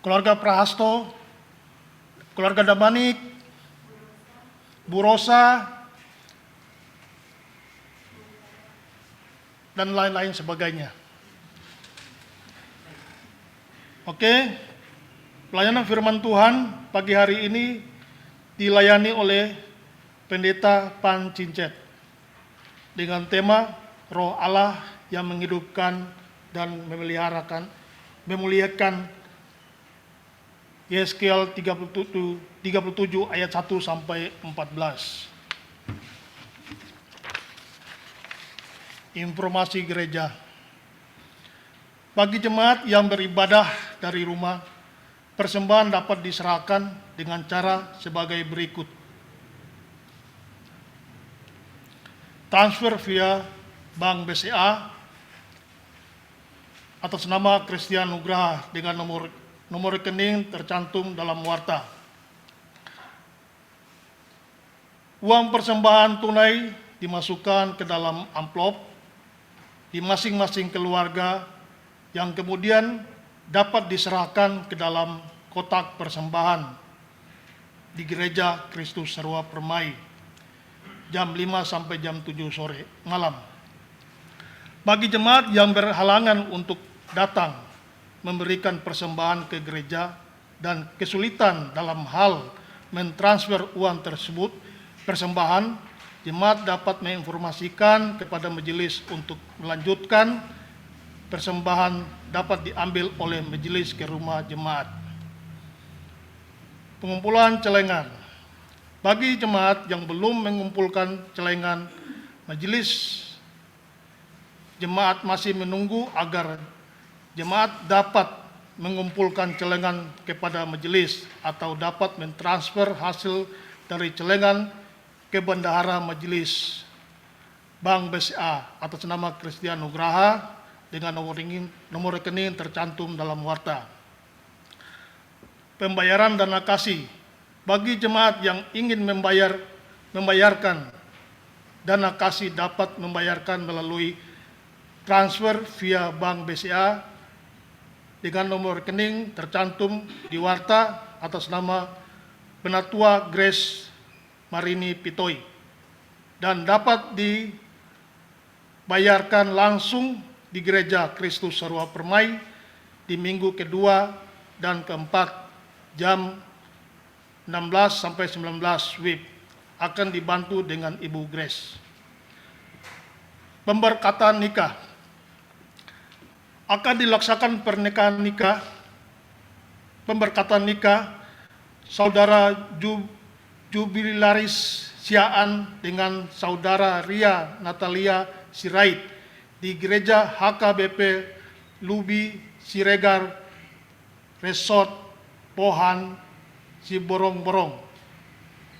keluarga Prahasto, keluarga Damanik, Bu Rosa, dan lain-lain sebagainya. Oke, pelayanan firman Tuhan pagi hari ini dilayani oleh Pendeta Pan Cincet dengan tema Roh Allah yang menghidupkan dan memuliakan Yeskiel 37 ayat 1 sampai 14. Informasi gereja. Bagi jemaat yang beribadah dari rumah, persembahan dapat diserahkan dengan cara sebagai berikut. Transfer via Bank BCA atas nama Christian Nugraha dengan nomor rekening tercantum dalam warta. Uang persembahan tunai dimasukkan ke dalam amplop di masing-masing keluarga yang kemudian dapat diserahkan ke dalam kotak persembahan di Gereja Kristus Sarwa Permai jam 5 sampai jam 7 sore malam. Bagi jemaat yang berhalangan untuk datang memberikan persembahan ke gereja dan kesulitan dalam hal mentransfer uang tersebut, persembahan, jemaat dapat menginformasikan kepada majelis untuk melanjutkan persembahan dapat diambil oleh majelis ke rumah jemaat. Pengumpulan celengan. Bagi jemaat yang belum mengumpulkan celengan, majelis jemaat masih menunggu agar jemaat dapat mengumpulkan celengan kepada majelis atau dapat mentransfer hasil dari celengan ke bendahara majelis Bank BCA atas nama Christian Nugraha dengan nomor rekening tercantum dalam warta. Pembayaran dana kasih. Bagi jemaat yang ingin membayarkan dana kasih dapat membayarkan melalui transfer via Bank BCA dengan nomor rekening tercantum di warta atas nama Penatua Grace Marini Pitoi dan dapat dibayarkan langsung di Gereja Kristus Sarwa Permai di minggu kedua dan keempat jam 16 sampai 19 WIB akan dibantu dengan Ibu Grace. Pemberkatan nikah. Akan dilaksanakan pernikahan nikah, pemberkatan nikah Saudara Jubilaris Siaan dengan Saudara Ria Natalia Sirait di Gereja HKBP Lubi Siregar Resort Pohan Siborong-borong,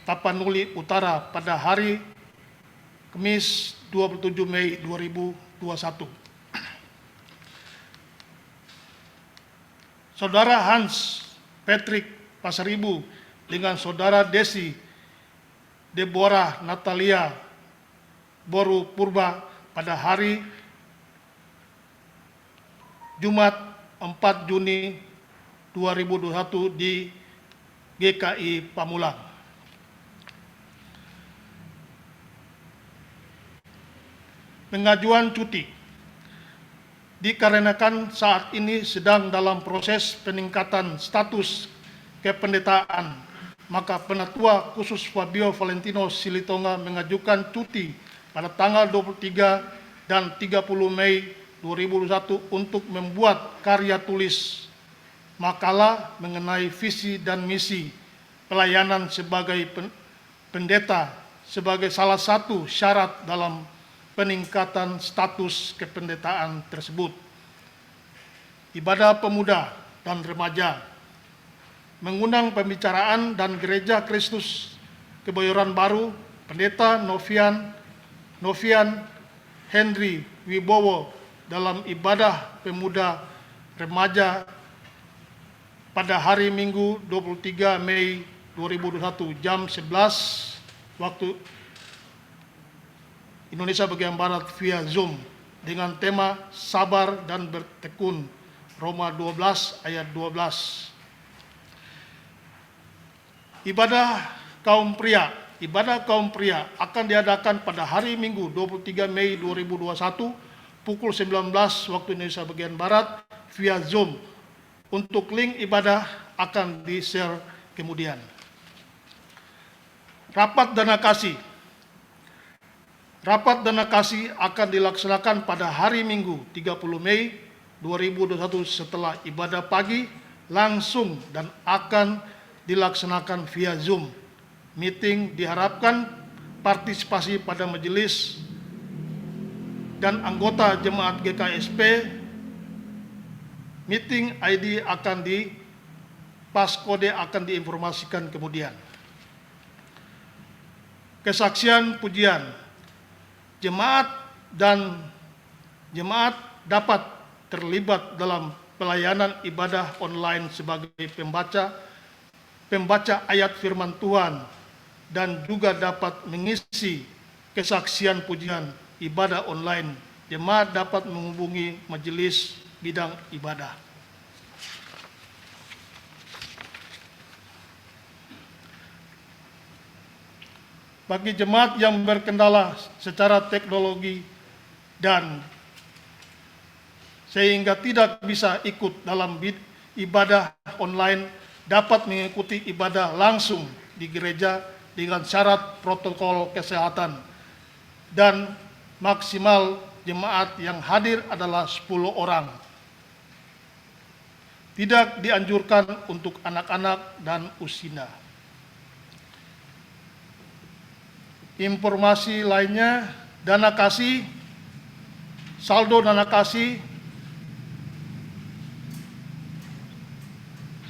Tapanuli Utara pada hari Kamis 27 Mei 2021. Saudara Hans Patrick Pasaribu dengan Saudara Desi Deborah Natalia Boru Purba pada hari Jumat 4 Juni 2021 di GKI Pamulang. Pengajuan cuti. Dikarenakan saat ini sedang dalam proses peningkatan status kependetaan, maka Penatua Khusus Fabio Valentino Silitonga mengajukan cuti pada tanggal 23 dan 30 Mei 2021 untuk membuat karya tulis makalah mengenai visi dan misi pelayanan sebagai pendeta sebagai salah satu syarat dalam peningkatan status kependetaan tersebut. Ibadah pemuda dan remaja mengundang pembicaraan dan Gereja Kristus Kebayoran Baru Pendeta Novian Henry Wibowo dalam ibadah pemuda remaja pada hari Minggu 23 Mei 2021 jam 11 waktu Indonesia bagian Barat via Zoom dengan tema Sabar dan Bertekun, Roma 12 ayat 12. Ibadah kaum pria akan diadakan pada hari Minggu 23 Mei 2021 pukul 19 waktu Indonesia bagian Barat via Zoom. Untuk link ibadah akan di-share kemudian. Rapat Dana Kasih akan dilaksanakan pada hari Minggu 30 Mei 2021 setelah ibadah pagi langsung dan akan dilaksanakan via Zoom. Meeting diharapkan partisipasi pada majelis dan anggota jemaat GKSP. Meeting ID akan paskode akan diinformasikan kemudian. Kesaksian pujian. Jemaat dapat terlibat dalam pelayanan ibadah online sebagai pembaca ayat firman Tuhan dan juga dapat mengisi kesaksian pujian ibadah online. Jemaat dapat menghubungi majelis bidang ibadah. Bagi jemaat yang berkendala secara teknologi dan sehingga tidak bisa ikut dalam ibadah online, dapat mengikuti ibadah langsung di gereja dengan syarat protokol kesehatan dan maksimal jemaat yang hadir adalah 10 orang. Tidak dianjurkan untuk anak-anak dan usina. Informasi lainnya, dana kasih, saldo dana kasih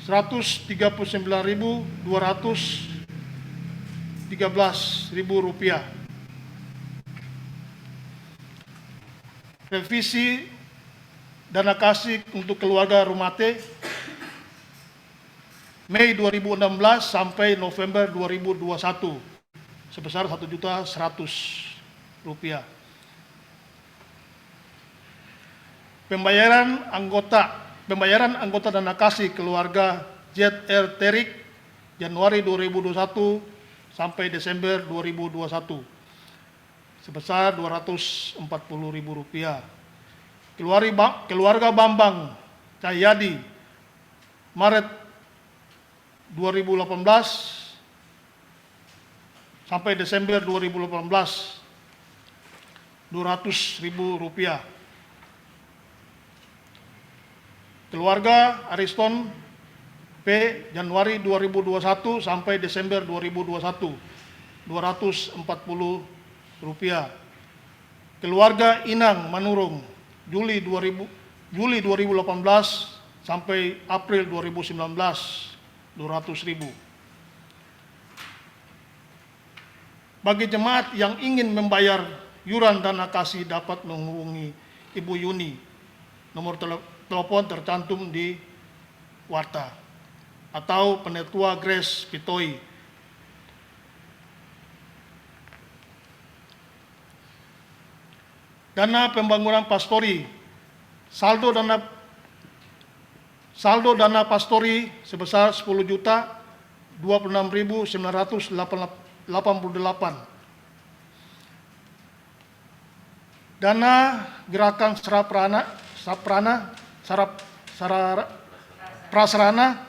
Rp139.213.000. Revisi dana kasih untuk keluarga Rumate Mei 2016 sampai November 2021 sebesar Rp1.100.000. Pembayaran anggota dana kasih keluarga ZR Terik Januari 2021 sampai Desember 2021 sebesar Rp240.000. Keluarga Bambang Cahyadi Maret 2018 sampai Desember 2018 Rp200.000. Keluarga Ariston P Januari 2021 sampai Desember 2021 Rp240. Keluarga Inang Manurung Juli 2018 sampai April 2019 Rp200.000. Bagi jemaat yang ingin membayar iuran dana kasih dapat menghubungi Ibu Yuni. Nomor telepon tercantum di warta atau Penetua Grace Pitoi. Dana pembangunan pastori, saldo dana pastori sebesar Rp10.026.988. Dana gerakan prasarana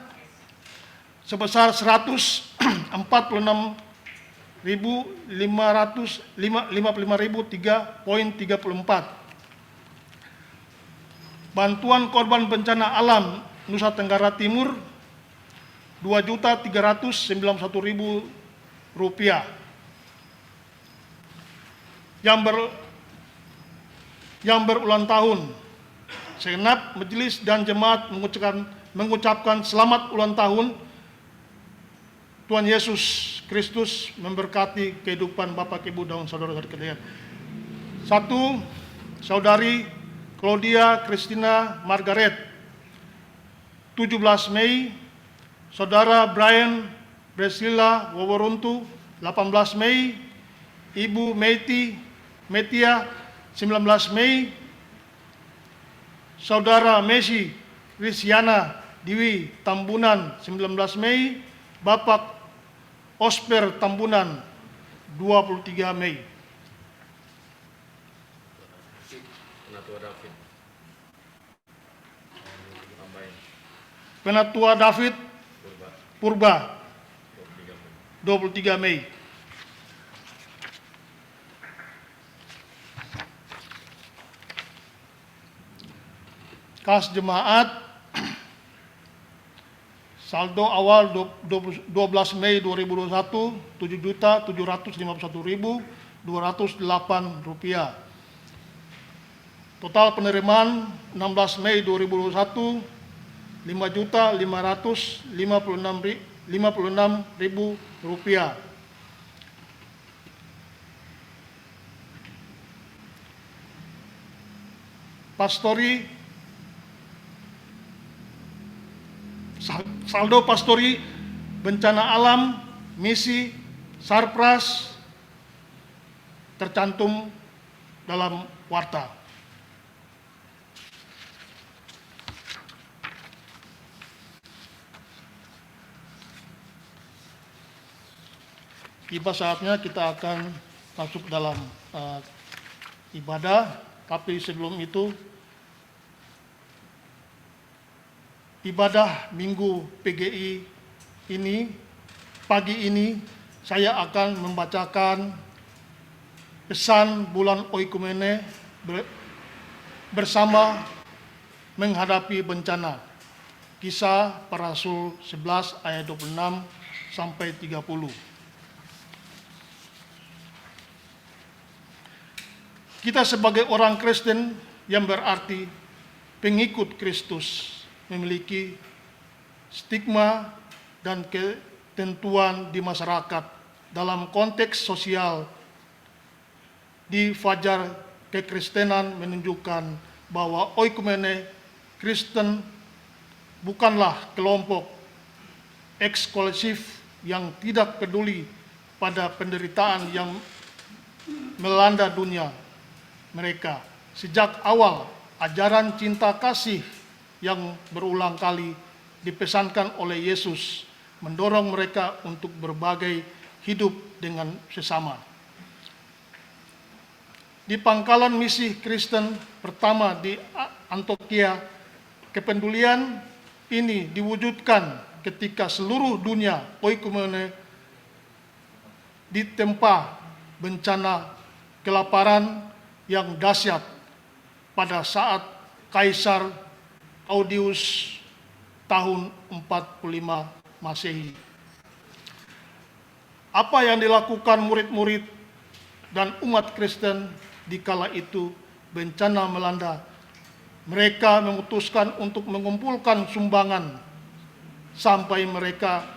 sebesar Rp145.3.34. Bantuan korban bencana alam Nusa Tenggara Timur Rp2.391.000. Yang berulang tahun, segenap majelis dan jemaat mengucapkan selamat ulang tahun. Tuhan Yesus Kristus memberkati kehidupan Bapak, Ibu, dan saudara-saudara sekalian. 1. Saudari Claudia Christina Margaret 17 Mei. Saudara Brian Bresila Woworuntu 18 Mei. Ibu Metia 19 Mei. Saudara Messi Risiana Diwi Tambunan 19 Mei. Bapak Osper Tambunan, 23 Mei. Penatua David. Penatua David Purba, 23 Mei. Kas jemaat saldo awal 12 Mei 2021 7.751.208 rupiah. Total penerimaan 16 Mei 2021 5.556.000 rupiah. Pastori saldo pastori bencana alam misi Sarpras tercantum dalam warta. Tiba saatnya kita akan masuk dalam ibadah, tapi sebelum itu ibadah Minggu PGI ini, pagi ini saya akan membacakan pesan bulan Oikumene bersama menghadapi bencana. Kisah Para Rasul 11 ayat 26 sampai 30. Kita sebagai orang Kristen yang berarti pengikut Kristus memiliki stigma dan ketentuan di masyarakat dalam konteks sosial. Di Fajar Kekristenan menunjukkan bahwa oikumene Kristen bukanlah kelompok eksklusif yang tidak peduli pada penderitaan yang melanda dunia mereka. Sejak awal, ajaran cinta kasih yang berulang kali dipesankan oleh Yesus mendorong mereka untuk berbagai hidup dengan sesama. Di pangkalan misi Kristen pertama di Antioquia, kepedulian ini diwujudkan ketika seluruh dunia oikumene ditempa bencana kelaparan yang dahsyat pada saat Kaisar Claudius tahun 45 Masehi. Apa yang dilakukan murid-murid dan umat Kristen di kala itu bencana melanda? Mereka memutuskan untuk mengumpulkan sumbangan sampai mereka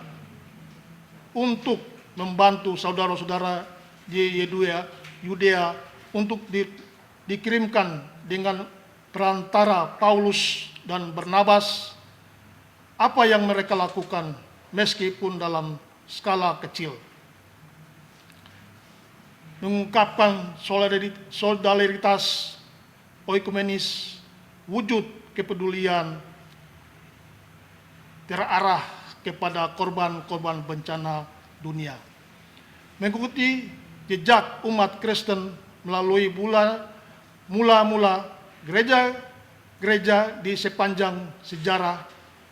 untuk membantu saudara-saudara di Yudea untuk dikirimkan dengan perantara Paulus dan Barnabas. Apa yang mereka lakukan meskipun dalam skala kecil? Mengungkapkan solidaritas oikumenis, wujud kepedulian terarah kepada korban-korban bencana dunia. Mengikuti jejak umat Kristen melalui mula-mula gereja di sepanjang sejarah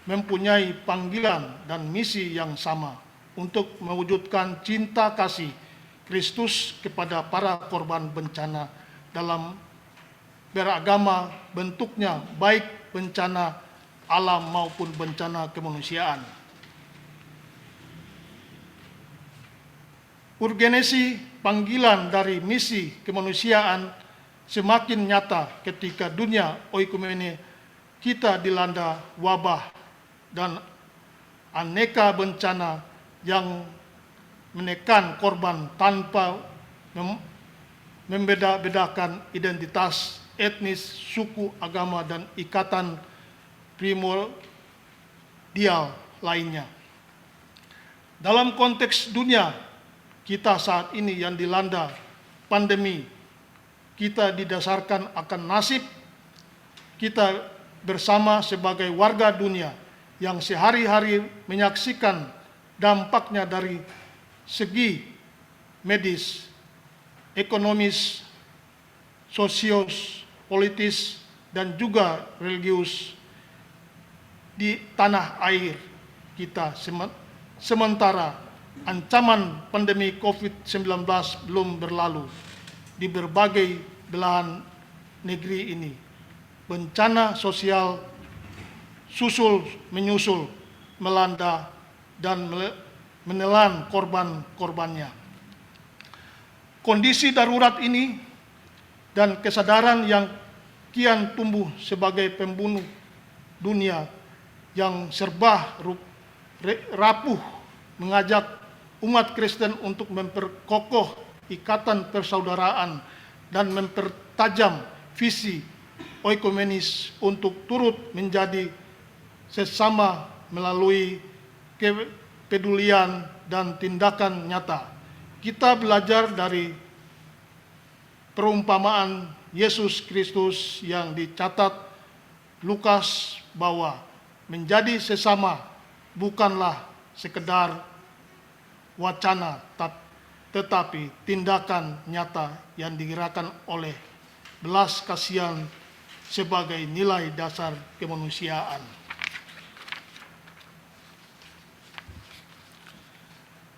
mempunyai panggilan dan misi yang sama untuk mewujudkan cinta kasih Kristus kepada para korban bencana dalam beragama bentuknya, baik bencana alam maupun bencana kemanusiaan. Urgensi panggilan dari misi kemanusiaan semakin nyata ketika dunia oikumene kita dilanda wabah dan aneka bencana yang menekan korban tanpa membeda-bedakan identitas, etnis, suku, agama, dan ikatan primordial lainnya. Dalam konteks dunia kita saat ini yang dilanda pandemi, kita didasarkan akan nasib kita bersama sebagai warga dunia yang sehari-hari menyaksikan dampaknya dari segi medis, ekonomis, sosios, politis, dan juga religius di tanah air kita. Sementara ancaman pandemi COVID-19 belum berlalu di berbagai belahan negeri ini. Bencana sosial menyusul melanda dan menelan korban-korbannya. Kondisi darurat ini dan kesadaran yang kian tumbuh sebagai pembunuh dunia yang serba rapuh mengajak umat Kristen untuk memperkokoh ikatan persaudaraan dan mempertajam visi oikumenis untuk turut menjadi sesama melalui kepedulian dan tindakan nyata. Kita belajar dari perumpamaan Yesus Kristus yang dicatat Lukas bahwa menjadi sesama bukanlah sekedar wacana, tetapi tindakan nyata yang digerakkan oleh belas kasihan sebagai nilai dasar kemanusiaan.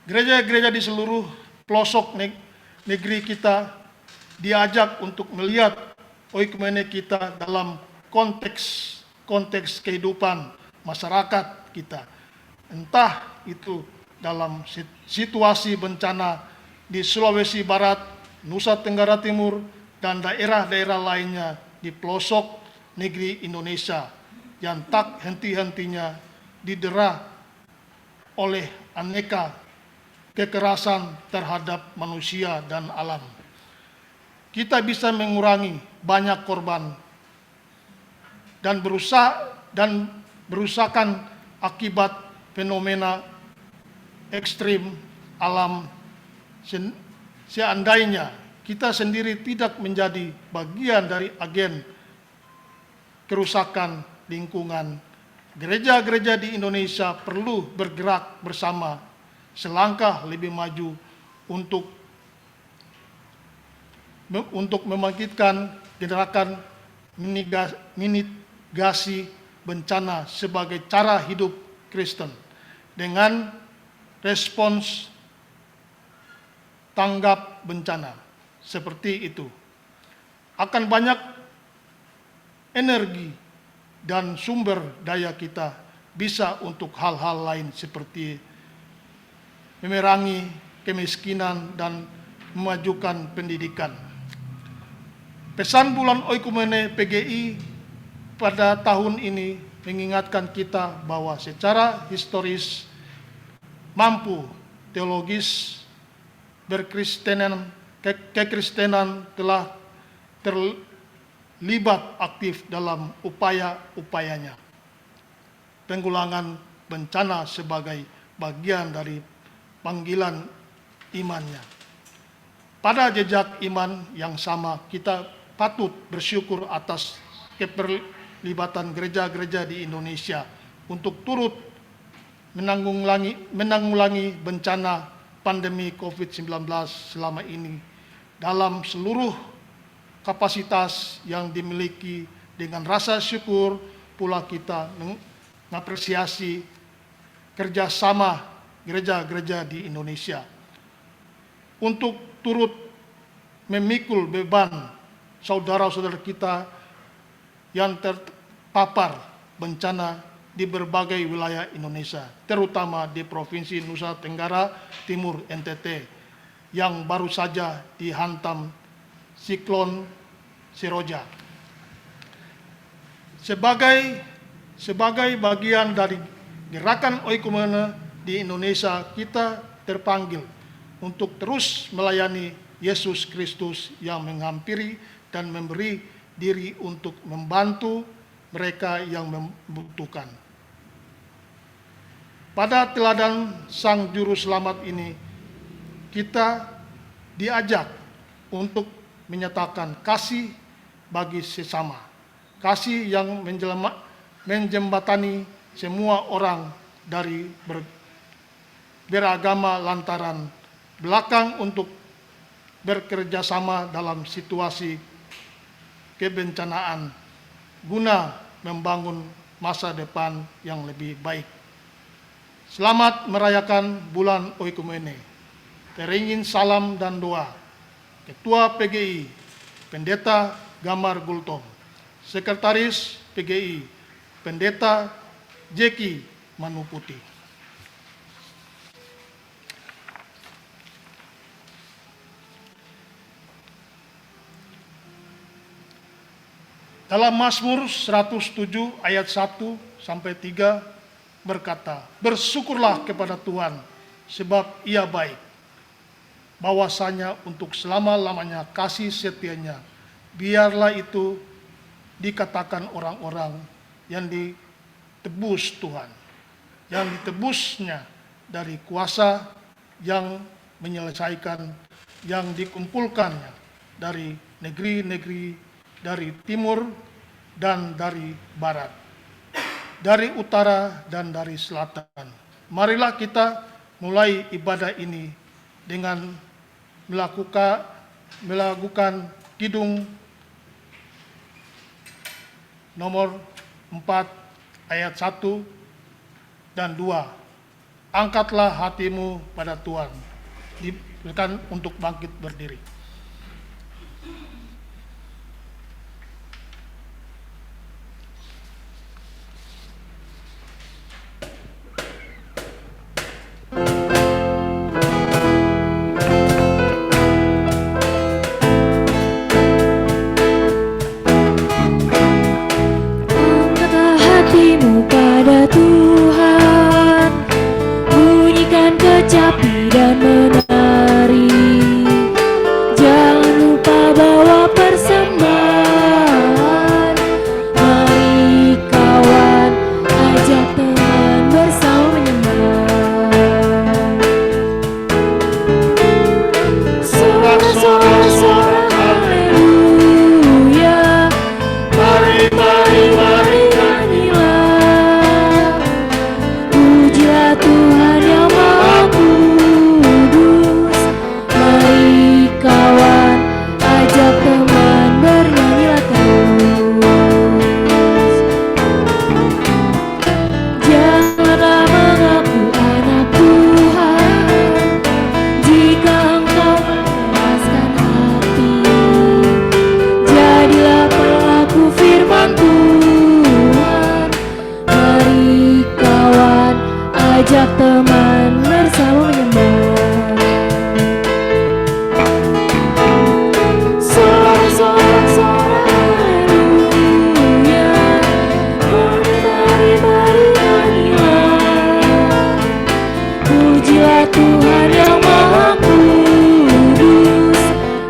Gereja-gereja di seluruh pelosok negeri kita diajak untuk melihat oikumene kita dalam konteks kehidupan masyarakat kita. Entah itu dalam situasi bencana di Sulawesi Barat, Nusa Tenggara Timur, dan daerah-daerah lainnya di pelosok negeri Indonesia yang tak henti-hentinya didera oleh aneka kekerasan terhadap manusia dan alam. Kita bisa mengurangi banyak korban dan berusakan akibat fenomena ekstrim alam seandainya kita sendiri tidak menjadi bagian dari agen kerusakan lingkungan. Gereja-gereja di Indonesia perlu bergerak bersama selangkah lebih maju untuk membangkitkan gerakan mitigasi bencana sebagai cara hidup Kristen dengan respons tanggap bencana seperti itu. Akan banyak energi dan sumber daya kita bisa untuk hal-hal lain seperti memerangi kemiskinan dan memajukan pendidikan. Pesan bulan Oikumene PGI pada tahun ini mengingatkan kita bahwa secara historis mampu teologis kekristenan telah terlibat aktif dalam upaya-upayanya. Penggulangan bencana sebagai bagian dari panggilan imannya. Pada jejak iman yang sama, kita patut bersyukur atas keterlibatan gereja-gereja di Indonesia untuk turut menanggulangi bencana pandemi COVID-19 selama ini dalam seluruh kapasitas yang dimiliki. Dengan rasa syukur pula kita mengapresiasi kerjasama gereja-gereja di Indonesia untuk turut memikul beban saudara-saudara kita yang terpapar bencana di berbagai wilayah Indonesia, terutama di Provinsi Nusa Tenggara Timur NTT yang baru saja dihantam siklon Seroja. Sebagai bagian dari gerakan Oikumene di Indonesia, kita terpanggil untuk terus melayani Yesus Kristus yang menghampiri dan memberi diri untuk membantu mereka yang membutuhkan. Pada teladan Sang Juru Selamat ini, kita diajak untuk menyatakan kasih bagi sesama, kasih yang menjembatani semua orang dari beragama lantaran belakang untuk bekerja sama dalam situasi kebencanaan guna membangun masa depan yang lebih baik. Selamat merayakan bulan Oikumene. Teringin salam dan doa. Ketua PGI, Pendeta Gamar Gultom. Sekretaris PGI, Pendeta Jeki Manuputi. Dalam Mazmur 107 ayat 1 sampai 3 berkata, "Bersyukurlah kepada Tuhan sebab Ia baik. Bahwasanya untuk selama-lamanya kasih setianya. Biarlah itu dikatakan orang-orang yang ditebus Tuhan, yang ditebusnya dari kuasa yang menyelesaikan, yang dikumpulkannya dari negeri-negeri, dari timur dan dari barat, dari utara dan dari selatan." Marilah kita mulai ibadah ini dengan melakukan kidung nomor 4 ayat 1 dan 2. Angkatlah hatimu pada Tuhan. Diberikan untuk bangkit berdiri. Tuhan, bunyikan kecapi dan menari. Jangan lupa bawa persembahan. Mari kawan, ajak teman bersama menyembah. Sorak-sorak haleluya. Mari Tuhan yang Maha Kudus. Mari kawan, ajak teman bernyanyilah terus. Janganlah mengaku anak Tuhan jika engkau mengeraskan hati. Jadilah pelaku firman Tuhan. Mari kawan, ajak teman bersama menyembah. Sorak-sorak haleluya. Mari nyanyilah. Pujilah Tuhan yang Maha Kudus.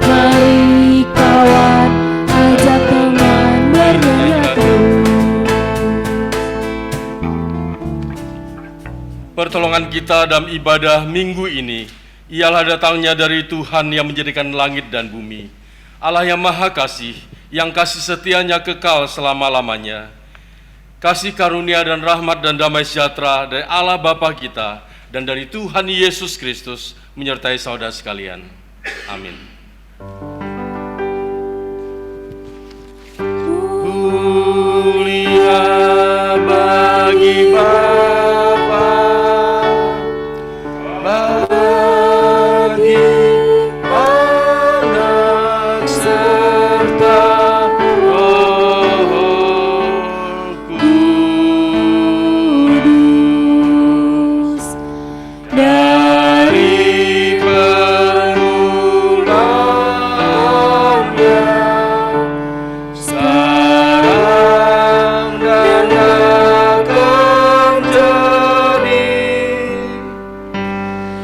Mari kawan, ajak teman bernyanyilah terus. Pertolongan kita dalam ibadah minggu ini ialah datangnya dari Tuhan yang menjadikan langit dan bumi, Allah yang Maha Kasih, yang kasih setianya kekal selama-lamanya. Kasih karunia dan rahmat dan damai sejahtera dari Allah Bapa kita dan dari Tuhan Yesus Kristus menyertai saudara sekalian. Amin. Mulia bagi Bapa, bagi Anak serta Roh Kudus. dari permulaan sekarang dan akan jadi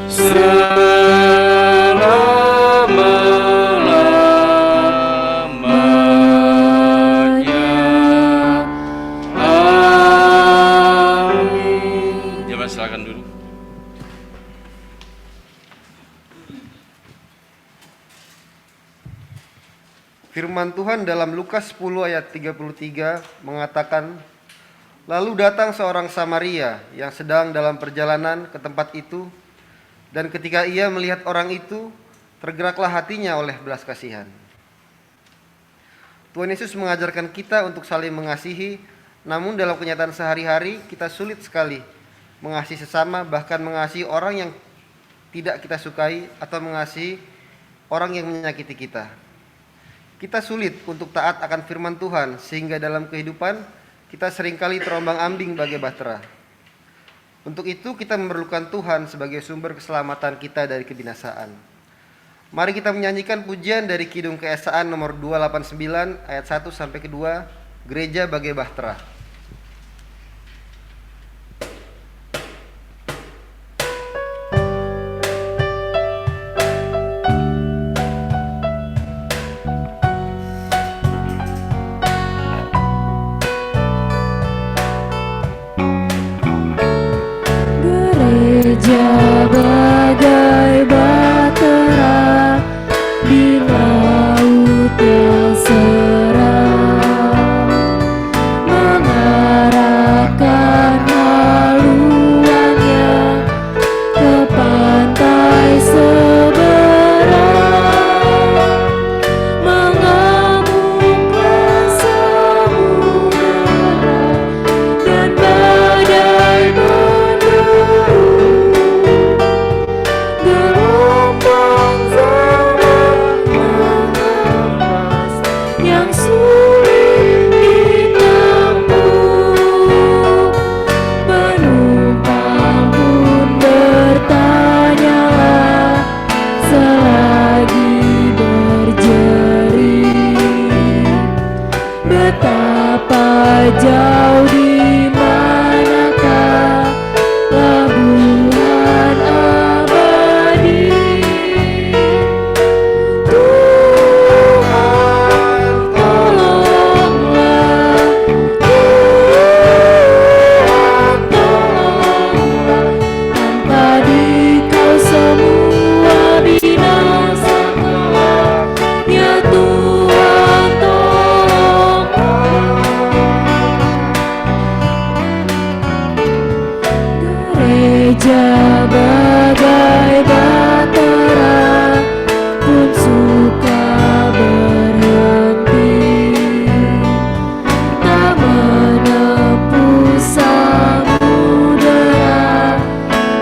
selama-lamanya. Amin. Jemaat silakan duduk. Firman Tuhan dalam Lukas 10 ayat 33 mengatakan, "Lalu datang seorang Samaria yang sedang dalam perjalanan ke tempat itu, Dan ketika ia melihat orang itu, tergeraklah hatinya oleh belas kasihan. Tuhan Yesus mengajarkan kita untuk saling mengasihi, namun dalam kenyataan sehari-hari kita sulit sekali mengasihi sesama, bahkan mengasihi orang yang tidak kita sukai atau mengasihi orang yang menyakiti kita. Kita sulit untuk taat akan firman Tuhan, sehingga dalam kehidupan kita seringkali terombang-ambing bagai bahtera. Untuk itu kita memerlukan Tuhan sebagai sumber keselamatan kita dari kebinasaan. Mari kita menyanyikan pujian dari Kidung Keesaan nomor 289 ayat 1 sampai ke 2, Gereja bagai bahtera. Gereja bagai bahtera di laut yang seram, mengarahkan haluannya ke pantai seberang, mengamuklah samudera dan badai gelombang zaman mengemas yang sulit ditempuh. Penumpang pun bertanyalah selagi berjerit, betapa jauh di manakah pelabuhan abadi. Tuhan tolonglah, Tuhan tolonglah, tanpa Dikau semua binasa telah. Ya Tuhan tolonglah. Gereja bagai bahtera pun suka berhenti, tak menempuh samudera,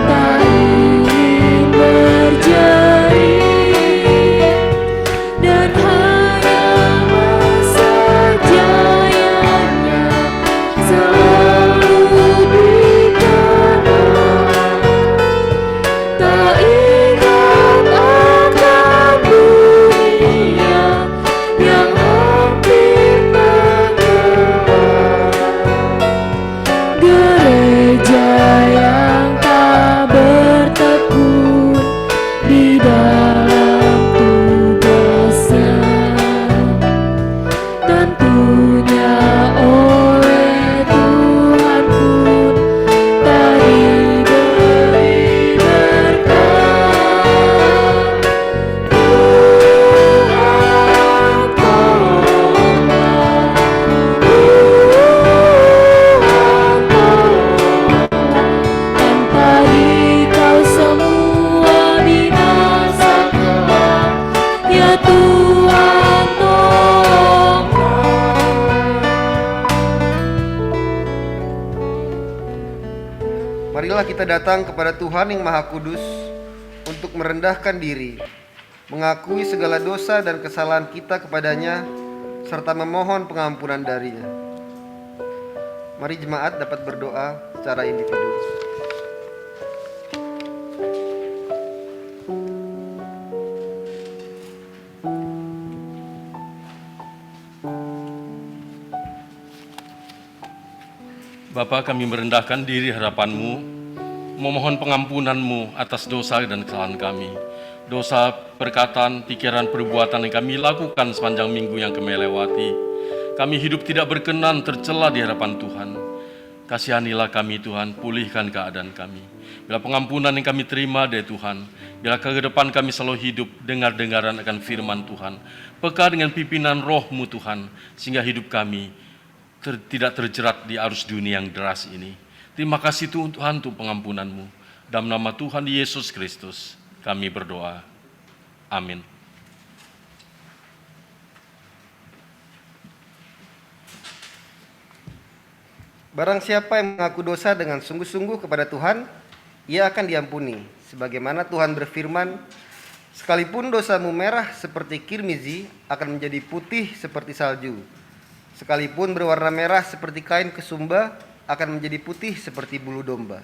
tak ingin berjerit, dan hanya masa jayanya selalu dikenang. Tak ingat akan dunia yang hampir tenggelam. Gereja yang tak bertekun di dalam tugasnya, tentunya oleh Tuhan pun tak diberi berkat. Tuhan tolonglah, Tuhan tolonglah, tanpa Dikau semua binasa telah. Ya Tuhan tolonglah. Marilah kita datang kepada Tuhan yang Maha Kudus untuk merendahkan diri, mengakui segala dosa dan kesalahan kita kepadanya, serta memohon pengampunan darinya. Mari jemaat dapat berdoa secara individu. Bapa, kami merendahkan diri hadapan-Mu, memohon pengampunan-Mu atas dosa dan kesalahan kami. Dosa perkataan, pikiran, perbuatan yang kami lakukan sepanjang minggu yang kami lewati. Kami hidup tidak berkenan, tercela di hadapan Tuhan. Kasihanilah kami Tuhan, pulihkan keadaan kami. Bila pengampunan yang kami terima dari Tuhan, bila ke depan kami selalu hidup dengar-dengaran akan firman Tuhan, peka dengan pimpinan Roh-Mu Tuhan, sehingga hidup kami tidak terjerat di arus dunia yang deras ini. Terima kasih Tuhan untuk pengampunan-Mu. Dalam nama Tuhan Yesus Kristus kami berdoa. Amin. Barang siapa yang mengaku dosa dengan sungguh-sungguh kepada Tuhan, ia akan diampuni. Sebagaimana Tuhan berfirman, sekalipun dosamu merah seperti kirmizi, akan menjadi putih seperti salju. Sekalipun berwarna merah seperti kain kesumba, akan menjadi putih seperti bulu domba.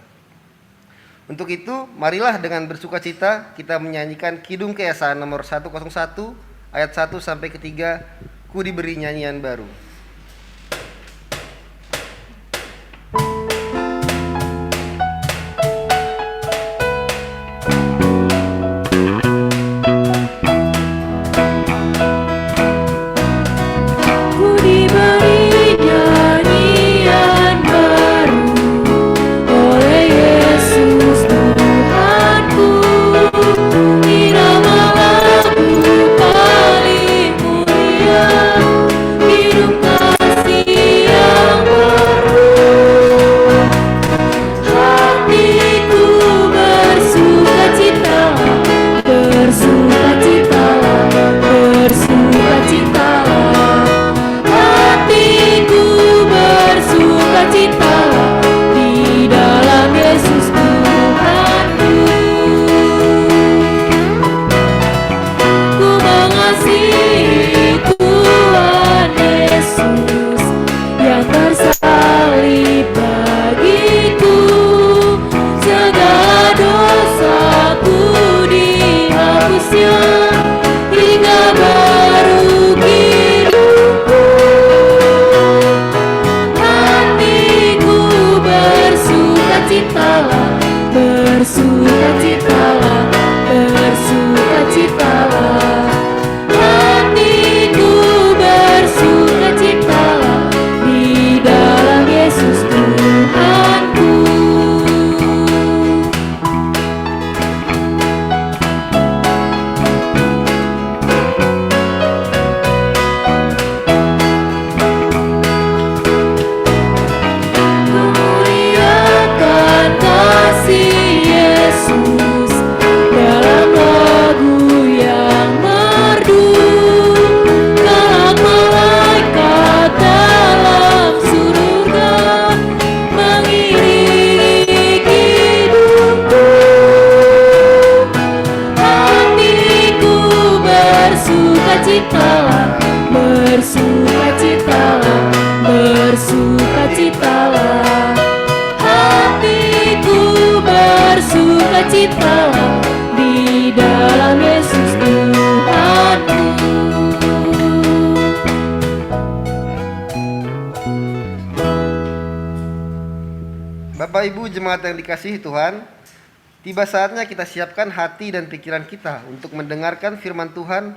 Untuk itu, marilah dengan bersukacita kita menyanyikan Kidung Keesaan nomor 101, ayat 1 sampai ketiga, Ku diberi nyanyian baru. Ku diberi nyanyian baru oleh Yesus Tuhanku, irama lagu paling mulia, hidup kasih yang baru. Hatiku bersukacitalah, bersukacitalah, bersukacitalah. Hatiku bersukacitalah di dalam Yesus Tuhanku. Ku mengasihi Tuhan Yesus yang tersalib bagiku. Segala dosaku dihapusnya hingga baru hidupku. Hatiku bersukacitalah, bersukacitalah, bersukacitalah. Hatiku bersukacitalah di dalam Yesus Tuhanku. Memuliakan kasih Yesus dalam lagu yang merdu. Kelak malaikat dalam surga mengiringi hidupku. Hatiku bersukacitalah, bersukacitalah, bersukacitalah. Hatiku bersukacitalah di dalam Yesus Tuhanku. Bapak Ibu jemaat yang dikasihi Tuhan, tiba saatnya kita siapkan hati dan pikiran kita untuk mendengarkan firman Tuhan,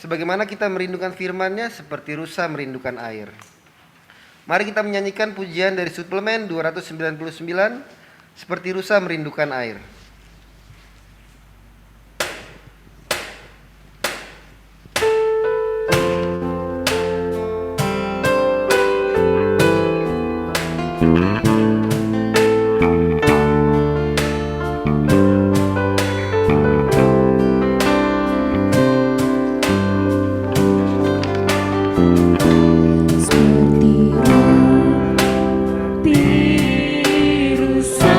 sebagaimana kita merindukan firman-Nya seperti rusa merindukan air. Mari kita menyanyikan pujian dari suplemen 299, seperti rusa merindukan air. Seperti rusa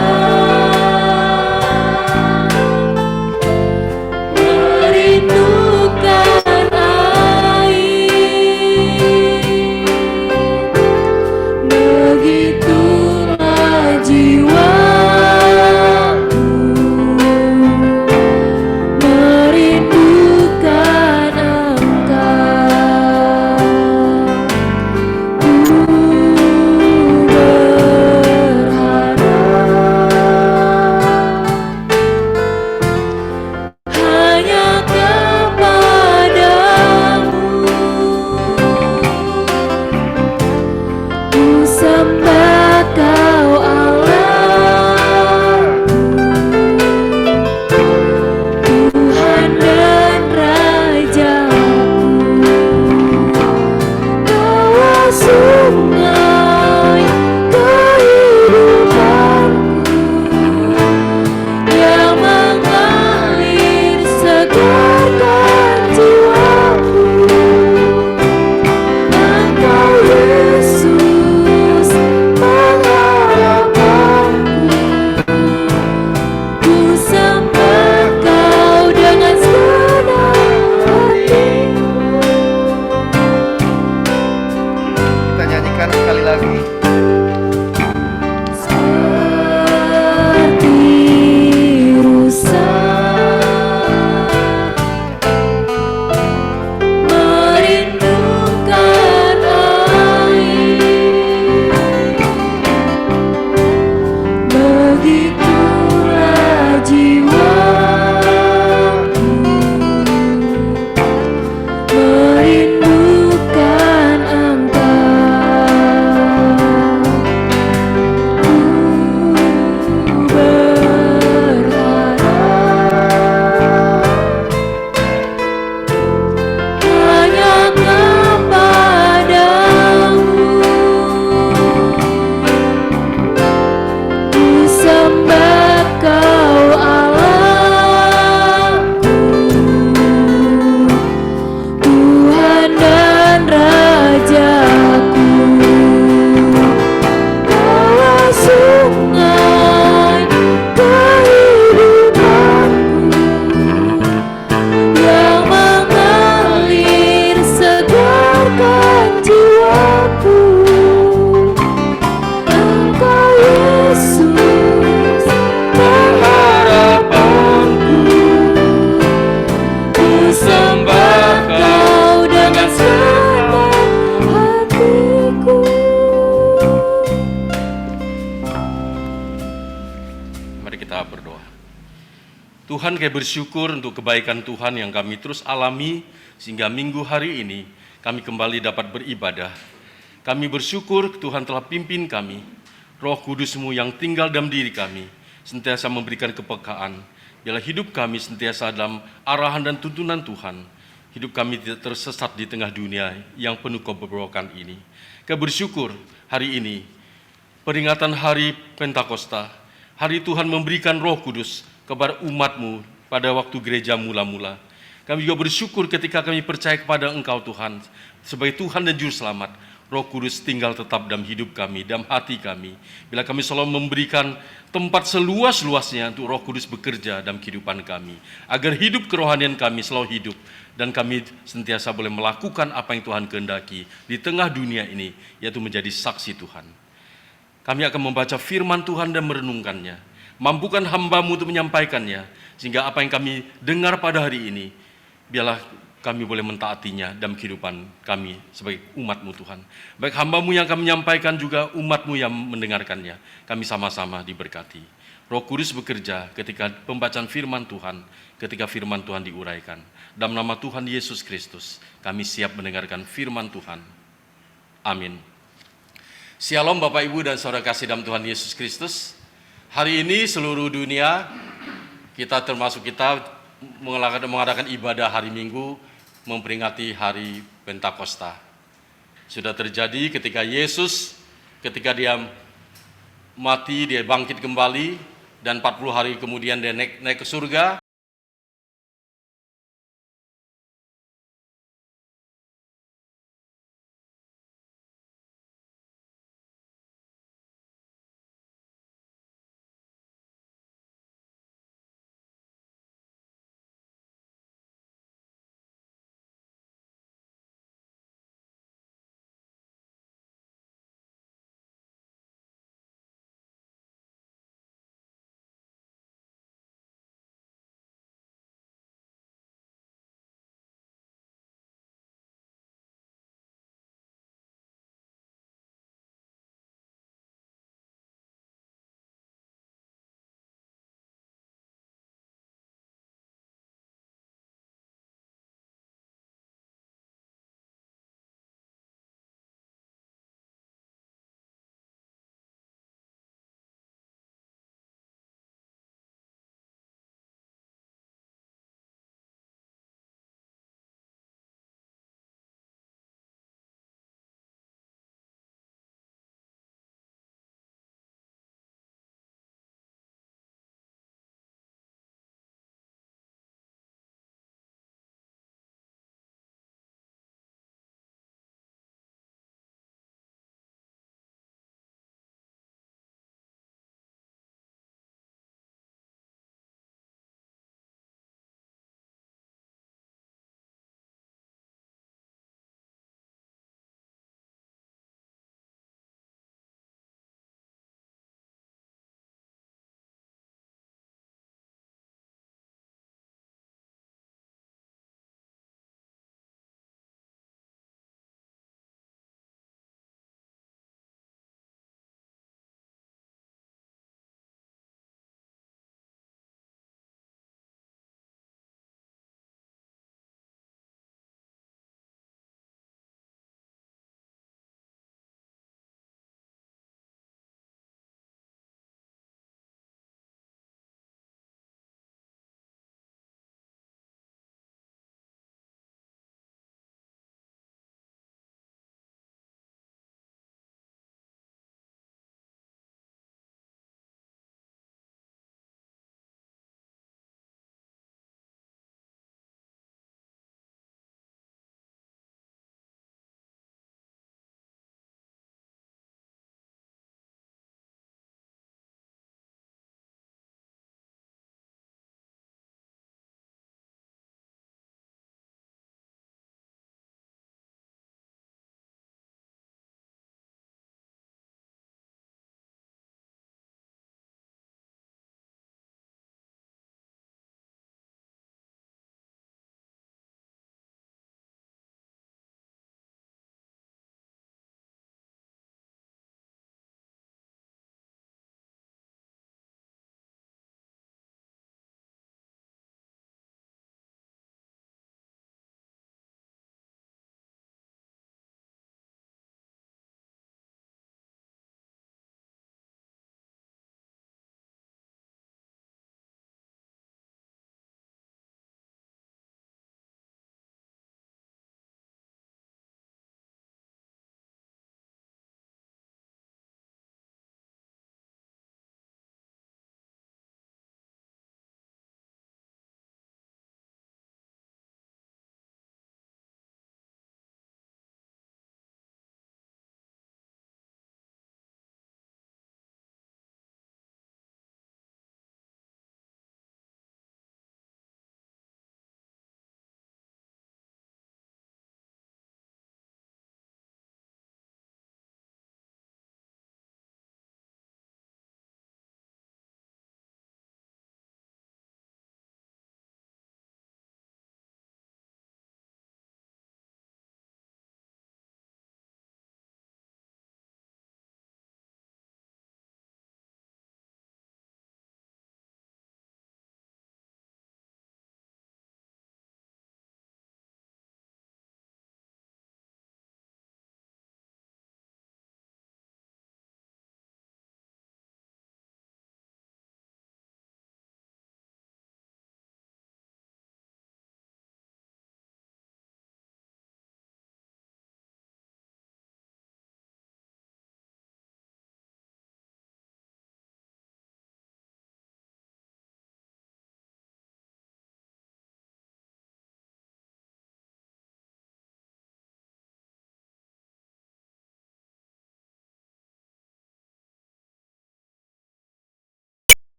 Tuhan, kami bersyukur untuk kebaikan Tuhan yang kami terus alami sehingga minggu hari ini kami kembali dapat beribadah. Kami bersyukur Tuhan telah pimpin kami, Roh Kudus-Mu yang tinggal dalam diri kami, senantiasa memberikan kepekaan. Biarlah hidup kami senantiasa dalam arahan dan tuntunan Tuhan. Hidup kami tidak tersesat di tengah dunia yang penuh kebobrokan ini. Kami bersyukur hari ini, peringatan hari Pentakosta, hari Tuhan memberikan Roh Kudus kepada umat-Mu pada waktu gereja mula-mula. Kami juga bersyukur ketika kami percaya kepada Engkau Tuhan, sebagai Tuhan dan Juru Selamat. Roh Kudus tinggal tetap dalam hidup kami, dalam hati kami. Bila kami selalu memberikan tempat seluas-luasnya untuk Roh Kudus bekerja dalam kehidupan kami, agar hidup kerohanian kami selalu hidup, dan kami sentiasa boleh melakukan apa yang Tuhan kehendaki di tengah dunia ini, yaitu menjadi saksi Tuhan. Kami akan membaca firman Tuhan dan merenungkannya. Mampukan hamba-Mu untuk menyampaikannya, sehingga apa yang kami dengar pada hari ini, biarlah kami boleh mentaatinya dalam kehidupan kami sebagai umat-Mu Tuhan. Baik hamba-Mu yang kami menyampaikan, juga umat-Mu yang mendengarkannya. Kami sama-sama diberkati. Roh Kudus bekerja ketika pembacaan firman Tuhan, ketika firman Tuhan diuraikan. Dalam nama Tuhan Yesus Kristus, kami siap mendengarkan firman Tuhan. Amin. Shalom Bapak Ibu dan Saudara kasih dalam Tuhan Yesus Kristus. Hari ini seluruh dunia, kita mengadakan ibadah hari Minggu, memperingati hari Pentakosta. Sudah terjadi ketika Yesus, ketika dia mati, dia bangkit kembali, dan 40 hari kemudian dia naik ke surga.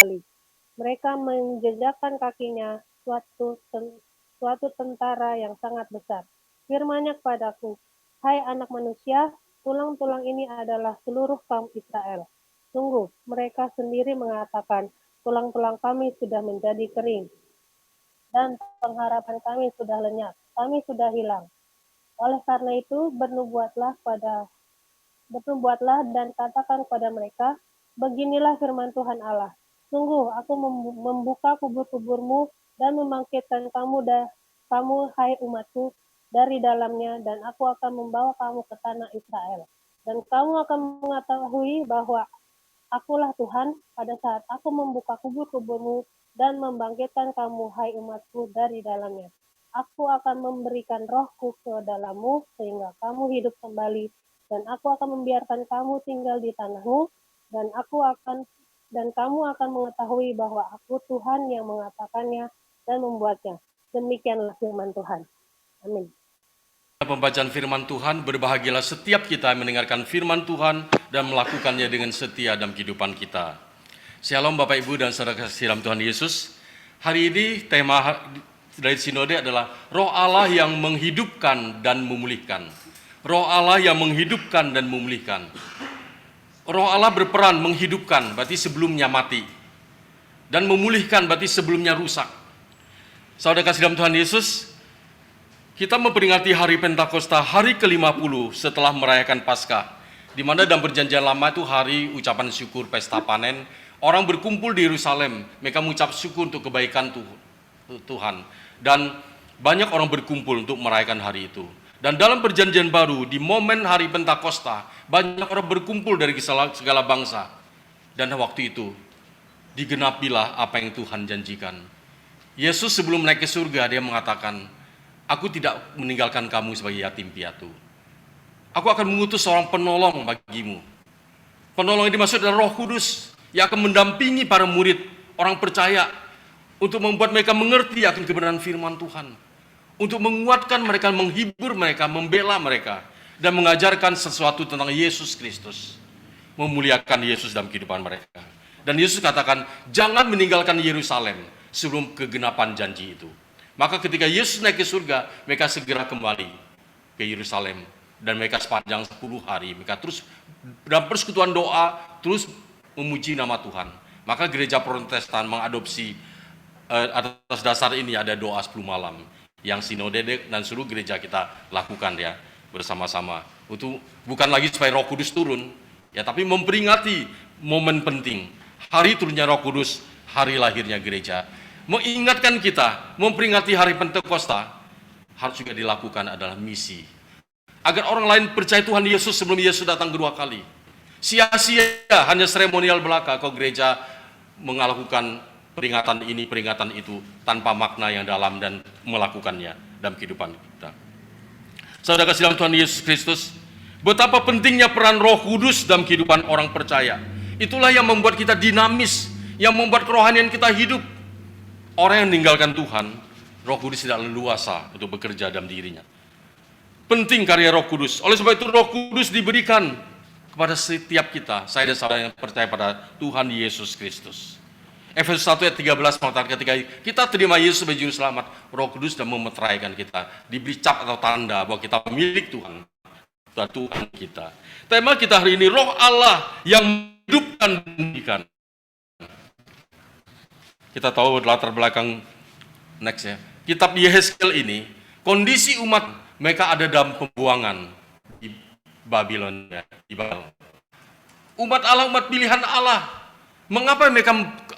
kembali. Mereka menjejakkan kakinya suatu tentara yang sangat besar. Firman-Nya kepadaku, hai anak manusia, tulang-tulang ini adalah seluruh kaum Israel. Sungguh, mereka sendiri mengatakan, tulang-tulang kami sudah menjadi kering, dan pengharapan kami sudah lenyap, kami sudah hilang. Oleh karena itu, bernubuatlah dan katakan kepada mereka, beginilah firman Tuhan Allah. Sungguh, aku membuka kubur-kuburmu dan membangkitkan kamu, hai umatku, dari dalamnya, dan aku akan membawa kamu ke tanah Israel. Dan kamu akan mengetahui bahwa akulah Tuhan pada saat aku membuka kubur-kuburmu dan membangkitkan kamu, hai umatku, dari dalamnya. Aku akan memberikan rohku ke dalammu, sehingga kamu hidup kembali, dan aku akan membiarkan kamu tinggal di tanahmu, dan kamu akan mengetahui bahwa aku Tuhan yang mengatakannya dan membuatnya. Demikianlah firman Tuhan. Amin. Pembacaan firman Tuhan, berbahagialah setiap kita yang mendengarkan firman Tuhan dan melakukannya dengan setia dalam kehidupan kita. Shalom Bapak Ibu dan saudara kasih dalam Tuhan Yesus. Hari ini tema dari sinode adalah Roh Allah yang menghidupkan dan memulihkan. Roh Allah yang menghidupkan dan memulihkan. Roh Allah berperan menghidupkan, berarti sebelumnya mati. Dan memulihkan, berarti sebelumnya rusak. Saudara kasih dalam Tuhan Yesus, kita memperingati hari Pentakosta, hari ke-50 setelah merayakan Paskah. Di mana dalam perjanjian lama itu hari ucapan syukur pesta panen. Orang berkumpul di Yerusalem, mereka mengucap syukur untuk kebaikan Tuhan. Dan banyak orang berkumpul untuk merayakan hari itu. Dan dalam perjanjian baru, di momen hari Pentakosta, banyak orang berkumpul dari segala bangsa. Dan waktu itu, digenapilah apa yang Tuhan janjikan. Yesus sebelum naik ke surga, dia mengatakan, aku tidak meninggalkan kamu sebagai yatim piatu. Aku akan mengutus seorang penolong bagimu. Penolong yang dimaksud adalah Roh Kudus, yang akan mendampingi para murid, orang percaya, untuk membuat mereka mengerti akan kebenaran firman Tuhan. Untuk menguatkan mereka, menghibur mereka, membela mereka, dan mengajarkan sesuatu tentang Yesus Kristus. Memuliakan Yesus dalam kehidupan mereka. Dan Yesus katakan, jangan meninggalkan Yerusalem sebelum kegenapan janji itu. Maka ketika Yesus naik ke surga, mereka segera kembali ke Yerusalem. Dan mereka sepanjang 10 hari, mereka terus dalam persekutuan doa, terus memuji nama Tuhan. Maka gereja Protestan mengadopsi atas dasar ini ada doa 10 malam. Yang sinode dan seluruh gereja kita lakukan ya bersama-sama. Itu bukan lagi supaya Roh Kudus turun, ya, tapi memperingati momen penting. Hari turunnya Roh Kudus, hari lahirnya gereja. Mengingatkan kita, memperingati hari Pentakosta, harus juga dilakukan adalah misi. Agar orang lain percaya Tuhan Yesus sebelum Yesus datang kedua kali. Sia-sia hanya seremonial belaka kalau gereja melakukan peringatan ini, peringatan itu, tanpa makna yang dalam dan melakukannya dalam kehidupan kita. Saudara kasih dalam Tuhan Yesus Kristus, betapa pentingnya peran Roh Kudus dalam kehidupan orang percaya. Itulah yang membuat kita dinamis, yang membuat kerohanian kita hidup. Orang yang meninggalkan Tuhan, Roh Kudus tidak leluasa untuk bekerja dalam dirinya. Penting karya Roh Kudus. Oleh sebab itu Roh Kudus diberikan kepada setiap kita, saya dan saudara yang percaya pada Tuhan Yesus Kristus. Efesus 1 ayat 13 mengatakan ketika kita terima Yesus sebagai juru selamat, Roh Kudus dan memeteraikan kita, diberi cap atau tanda bahwa kita milik Tuhan, Tuhan kita. Tema kita hari ini, Roh Allah yang menghidupkan dan memulihkan. Kita tahu latar belakang next ya. Kitab Yehezkiel ini, kondisi umat mereka ada dalam pembuangan di Babylon ya, di Babel. Umat Allah, umat pilihan Allah. Mengapa mereka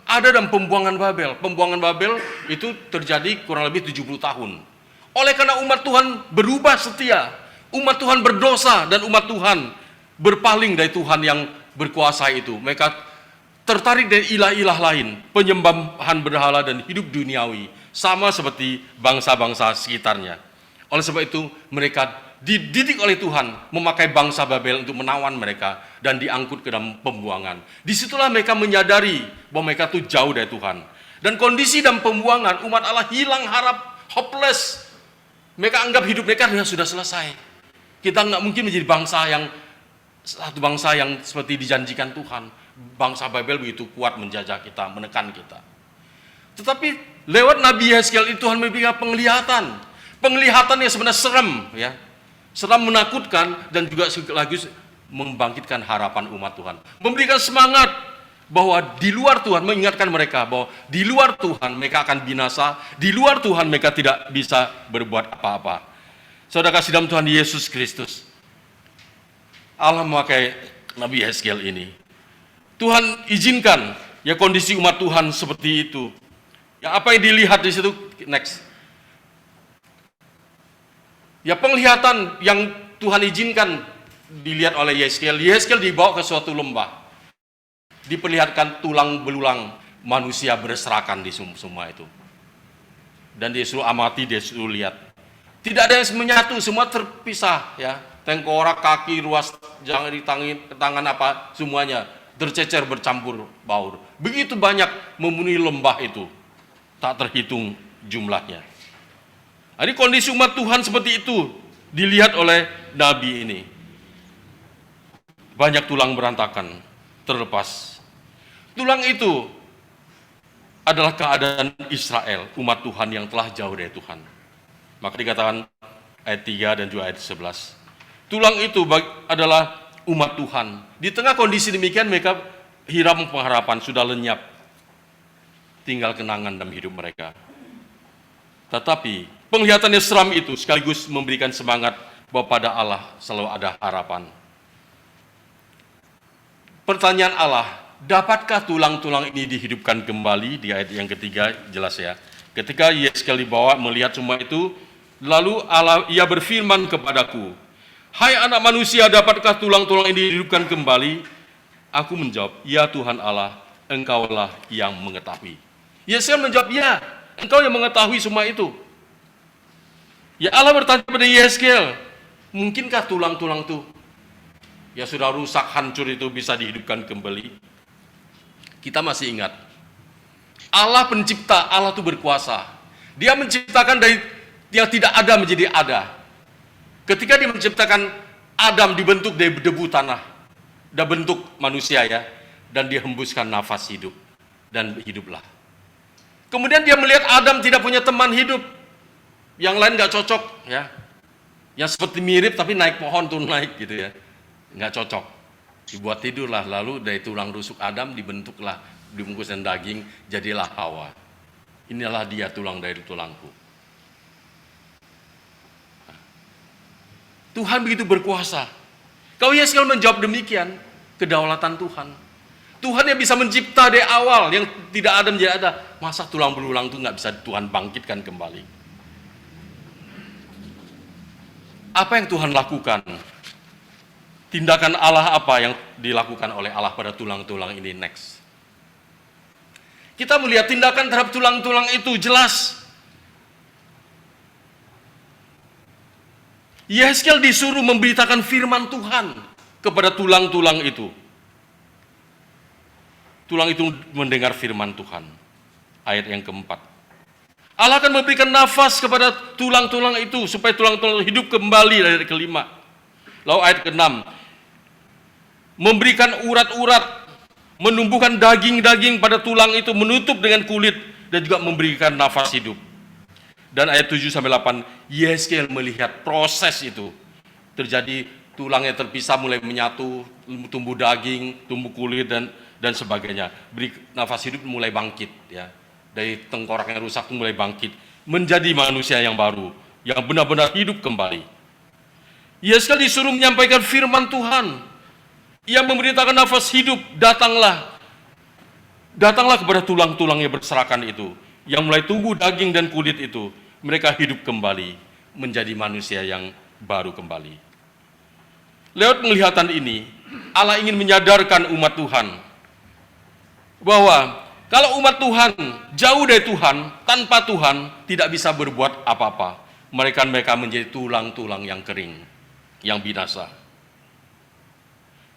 ada dalam pembuangan Babel? Pembuangan Babel itu terjadi kurang lebih 70 tahun. Oleh karena umat Tuhan berubah setia, umat Tuhan berdosa, dan umat Tuhan berpaling dari Tuhan yang berkuasa itu. Mereka tertarik dari ilah-ilah lain, penyembahan berhala dan hidup duniawi, sama seperti bangsa-bangsa sekitarnya. Oleh sebab itu, mereka dididik oleh Tuhan memakai bangsa Babel untuk menawan mereka dan diangkut ke dalam pembuangan. Disitulah mereka menyadari bahwa mereka itu jauh dari Tuhan. Dan kondisi dalam pembuangan, umat Allah hilang harap, hopeless. Mereka anggap hidup mereka sudah selesai. Kita nggak mungkin menjadi satu bangsa yang seperti dijanjikan Tuhan. bangsa Babel begitu kuat menjajah kita, menekan kita. Tetapi lewat Nabi Yeskel itu Tuhan memberikan penglihatan yang sebenarnya serem, ya, seram, menakutkan, dan juga sekaligus membangkitkan harapan umat Tuhan, memberikan semangat bahwa di luar Tuhan, mengingatkan mereka bahwa di luar Tuhan mereka akan binasa, di luar Tuhan mereka tidak bisa berbuat apa-apa. Saudara kasih dalam Tuhan Yesus Kristus, Allah memakai Nabi Yeskel ini. Tuhan izinkan ya kondisi umat Tuhan seperti itu. Ya, apa yang dilihat di situ, next. Ya, penglihatan yang Tuhan izinkan dilihat oleh Yeskel. Yeskel dibawa ke suatu lembah. Diperlihatkan tulang belulang manusia berserakan di semua itu. Dan dia suruh amati, dia suruh lihat. Tidak ada yang menyatu, semua terpisah, ya. Tengkorak, kaki, ruas, jangan di tangan apa, semuanya tercecer bercampur baur. Begitu banyak memenuhi lembah itu. Tak terhitung jumlahnya. Jadi kondisi umat Tuhan seperti itu dilihat oleh Nabi ini. Banyak tulang berantakan, terlepas. Tulang itu adalah keadaan Israel, umat Tuhan yang telah jauh dari Tuhan. Maka dikatakan ayat 3 dan juga ayat 11. Tulang itu adalah umat Tuhan. Di tengah kondisi demikian mereka hiram pengharapan, sudah lenyap. Tinggal kenangan dalam hidup mereka. Tetapi penglihatan yang seram itu sekaligus memberikan semangat bahwa pada Allah selalu ada harapan. Pertanyaan Allah, dapatkah tulang-tulang ini dihidupkan kembali? Di ayat yang ketiga jelas, ya. Ketika Yeskel dibawa melihat semua itu, lalu ia berfirman kepadaku, "Hai anak manusia, dapatkah tulang-tulang ini dihidupkan kembali?" Aku menjawab, "Ya Tuhan Allah, Engkaulah yang mengetahui." Yeskel menjawab, "Ya, Engkau yang mengetahui semua itu." Ya, Allah bertanya kepada Yeskel, "Mungkinkah tulang-tulang itu ya sudah rusak, hancur itu bisa dihidupkan kembali?" Kita masih ingat, Allah pencipta, Allah itu berkuasa. Dia menciptakan dari yang tidak ada menjadi ada. Ketika dia menciptakan Adam, dibentuk dari debu tanah, dan bentuk manusia, ya, dan dia hembuskan nafas hidup, dan hiduplah. Kemudian dia melihat Adam tidak punya teman hidup, yang lain nggak cocok, ya, yang seperti mirip tapi naik pohon tuh naik gitu, ya, nggak cocok. Dibuat tidurlah, lalu dari tulang rusuk Adam dibentuklah, dibungkus dan daging, jadilah Hawa. Inilah dia, tulang dari tulangku. Tuhan begitu berkuasa. Kalau Yeskel menjawab demikian, kedaulatan Tuhan. Tuhan yang bisa mencipta dari awal, yang tidak ada menjadi ada. Masa tulang belulang itu nggak bisa Tuhan bangkitkan kembali? Apa yang Tuhan lakukan? Tindakan Allah apa yang dilakukan oleh Allah pada tulang-tulang ini? Next. Kita melihat tindakan terhadap tulang-tulang itu jelas. Yeskel disuruh memberitakan firman Tuhan kepada tulang-tulang itu. Tulang itu mendengar firman Tuhan. Ayat yang keempat. Allah akan memberikan nafas kepada tulang-tulang itu supaya tulang-tulang hidup kembali. Ayat kelima. Lalu ayat keenam. Memberikan urat-urat, menumbuhkan daging-daging pada tulang itu, menutup dengan kulit, dan juga memberikan nafas hidup. Dan ayat 7-8, Yeskel melihat proses itu terjadi, tulangnya terpisah mulai menyatu, tumbuh daging, tumbuh kulit, dan sebagainya. Beri nafas hidup mulai bangkit, ya. Dari tengkorak yang rusak mulai bangkit, menjadi manusia yang baru, yang benar-benar hidup kembali. Yeskel disuruh menyampaikan firman Tuhan. Ia memberitakan nafas hidup, datanglah kepada tulang-tulang yang berserakan itu, yang mulai tumbuh daging dan kulit itu. Mereka hidup kembali, menjadi manusia yang baru kembali. Lewat penglihatan ini, Allah ingin menyadarkan umat Tuhan bahwa kalau umat Tuhan jauh dari Tuhan, tanpa Tuhan tidak bisa berbuat apa-apa. Mereka menjadi tulang-tulang yang kering, yang binasa.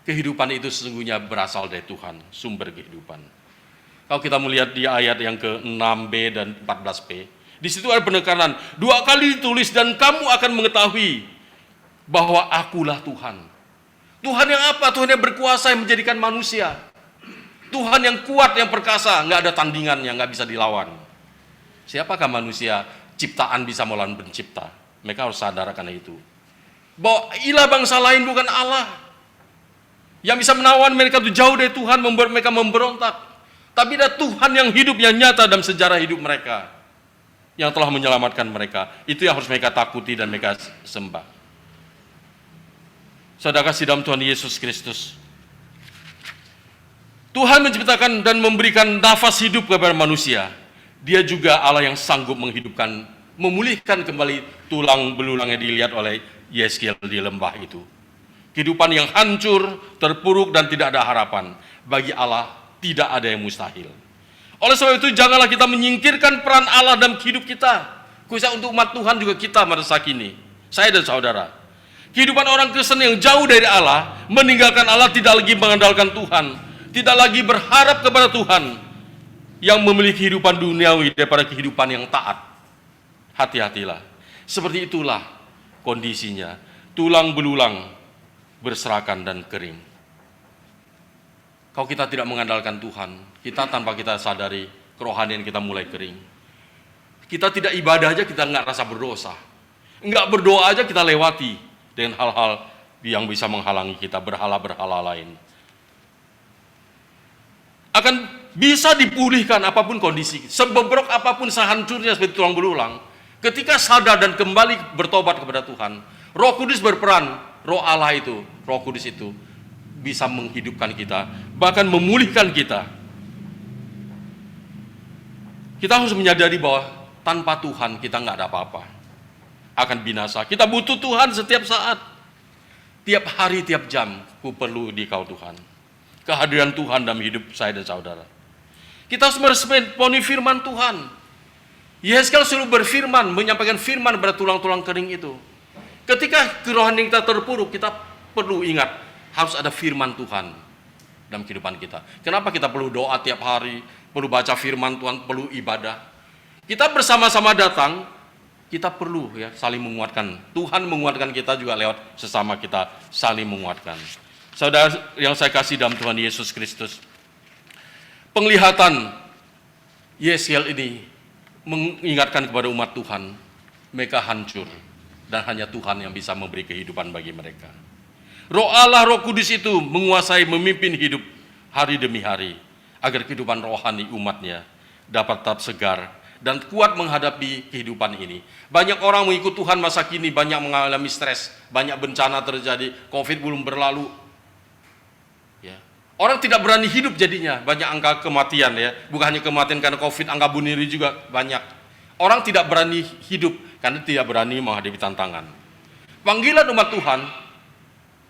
Kehidupan itu sesungguhnya berasal dari Tuhan, sumber kehidupan. Kalau kita melihat di ayat yang ke-6b dan 14b, di situ ada penekanan, 2 kali ditulis, dan kamu akan mengetahui bahwa akulah Tuhan. Tuhan yang apa? Tuhan yang berkuasa, yang menjadikan manusia. Tuhan yang kuat, yang perkasa, nggak ada tandingannya, nggak bisa dilawan. Siapakah manusia ciptaan bisa melawan pencipta? Mereka harus sadar akan itu. Bahwa ilah bangsa lain bukan Allah. Yang bisa menawan mereka itu jauh dari Tuhan, membuat mereka memberontak. Tapi ada Tuhan yang hidup, yang nyata dalam sejarah hidup mereka, yang telah menyelamatkan mereka. Itu yang harus mereka takuti dan mereka sembah. Saudara kasih dalam Tuhan Yesus Kristus, Tuhan menciptakan dan memberikan nafas hidup kepada manusia. Dia juga Allah yang sanggup menghidupkan, memulihkan kembali tulang belulang yang dilihat oleh Yeskiel di lembah itu. Kehidupan yang hancur, terpuruk, dan tidak ada harapan. Bagi Allah tidak ada yang mustahil. Oleh sebab itu janganlah kita menyingkirkan peran Allah dalam hidup kita. Khususnya untuk umat Tuhan juga kita masa kini, saya dan saudara. Kehidupan orang Kristen yang jauh dari Allah, meninggalkan Allah, tidak lagi mengandalkan Tuhan, tidak lagi berharap kepada Tuhan, yang memiliki kehidupan duniawi daripada kehidupan yang taat. Hati-hatilah. Seperti itulah kondisinya. Tulang belulang berserakan dan kering. Kalau kita tidak mengandalkan Tuhan, kita tanpa kita sadari, kerohanian kita mulai kering. Kita tidak ibadah aja, kita nggak rasa berdosa. Nggak berdoa aja kita lewati dengan hal-hal yang bisa menghalangi kita, berhala-berhala lain. Akan bisa dipulihkan apapun kondisi, sebobrok apapun, sehancurnya seperti tulang belulang. Ketika sadar dan kembali bertobat kepada Tuhan, Roh Kudus berperan. Roh Allah itu, Roh Kudus itu bisa menghidupkan kita, bahkan memulihkan kita. Kita harus menyadari bahwa tanpa Tuhan kita nggak ada apa-apa, akan binasa. Kita butuh Tuhan setiap saat, tiap hari, tiap jam. Ku perlu di Kau Tuhan, kehadiran Tuhan dalam hidup saya dan saudara. Kita harus meresponi firman Tuhan. Yeskiel selalu berfirman, menyampaikan firman pada tulang-tulang kering itu. Ketika kerohanian kita terpuruk, kita perlu ingat, harus ada firman Tuhan dalam kehidupan kita. Kenapa kita perlu doa tiap hari, perlu baca firman Tuhan, perlu ibadah. Kita bersama-sama datang, kita perlu ya saling menguatkan. Tuhan menguatkan kita juga lewat sesama kita saling menguatkan. Saudara yang saya kasih dalam Tuhan Yesus Kristus, penglihatan Yeskiel ini mengingatkan kepada umat Tuhan, mereka hancur dan hanya Tuhan yang bisa memberi kehidupan bagi mereka. Roh Allah, Roh Kudus itu menguasai, memimpin hidup hari demi hari, agar kehidupan rohani umatnya dapat tetap segar dan kuat menghadapi kehidupan ini. Banyak orang mengikut Tuhan masa kini, banyak mengalami stres, banyak bencana terjadi, COVID belum berlalu. Ya. Orang tidak berani hidup jadinya, banyak angka kematian ya. Bukan hanya kematian karena COVID, angka bunuh diri juga banyak. Orang tidak berani hidup karena tidak berani menghadapi tantangan. Panggilan umat Tuhan,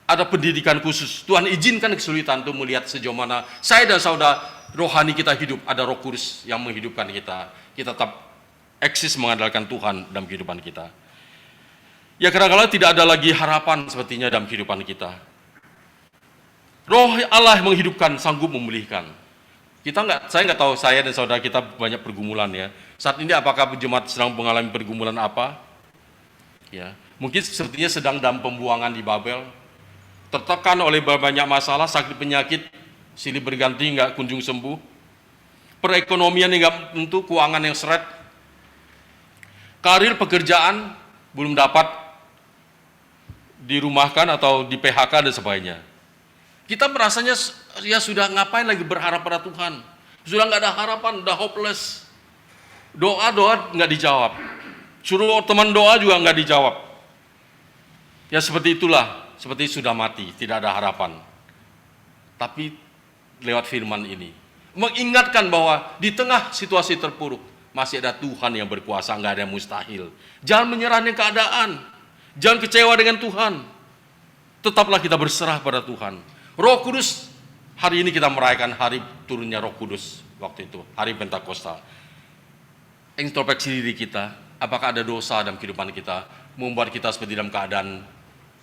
ada pendidikan khusus. Tuhan izinkan kesulitan untuk melihat sejauh mana saya dan saudara rohani kita hidup. Ada Roh Kudus yang menghidupkan kita. Kita tetap eksis mengandalkan Tuhan dalam kehidupan kita. Ya kadang-kadang tidak ada lagi harapan sepertinya dalam kehidupan kita. Roh Allah menghidupkan, sanggup memulihkan. Saya nggak tahu, saya dan saudara kita banyak pergumulan ya. Saat ini apakah jemaat sedang mengalami pergumulan apa? Ya, mungkin sepertinya sedang dalam pembuangan di Babel, tertekan oleh banyak masalah, sakit penyakit, silih berganti nggak kunjung sembuh, perekonomian yang nggak tentu, keuangan yang seret, karir pekerjaan belum dapat, dirumahkan atau di PHK dan sebagainya. Kita merasanya ya sudah ngapain lagi berharap pada Tuhan, sudah nggak ada harapan, udah hopeless. Doa nggak dijawab, suruh teman doa juga nggak dijawab. Ya seperti itulah, seperti sudah mati, tidak ada harapan. Tapi lewat firman ini mengingatkan bahwa di tengah situasi terpuruk masih ada Tuhan yang berkuasa, nggak ada yang mustahil. Jangan menyerah dengan keadaan, jangan kecewa dengan Tuhan. Tetaplah kita berserah pada Tuhan. Roh Kudus, hari ini kita merayakan hari turunnya Roh Kudus waktu itu, hari Pentakosta. Introspeksi diri kita, apakah ada dosa dalam kehidupan kita membuat kita seperti dalam keadaan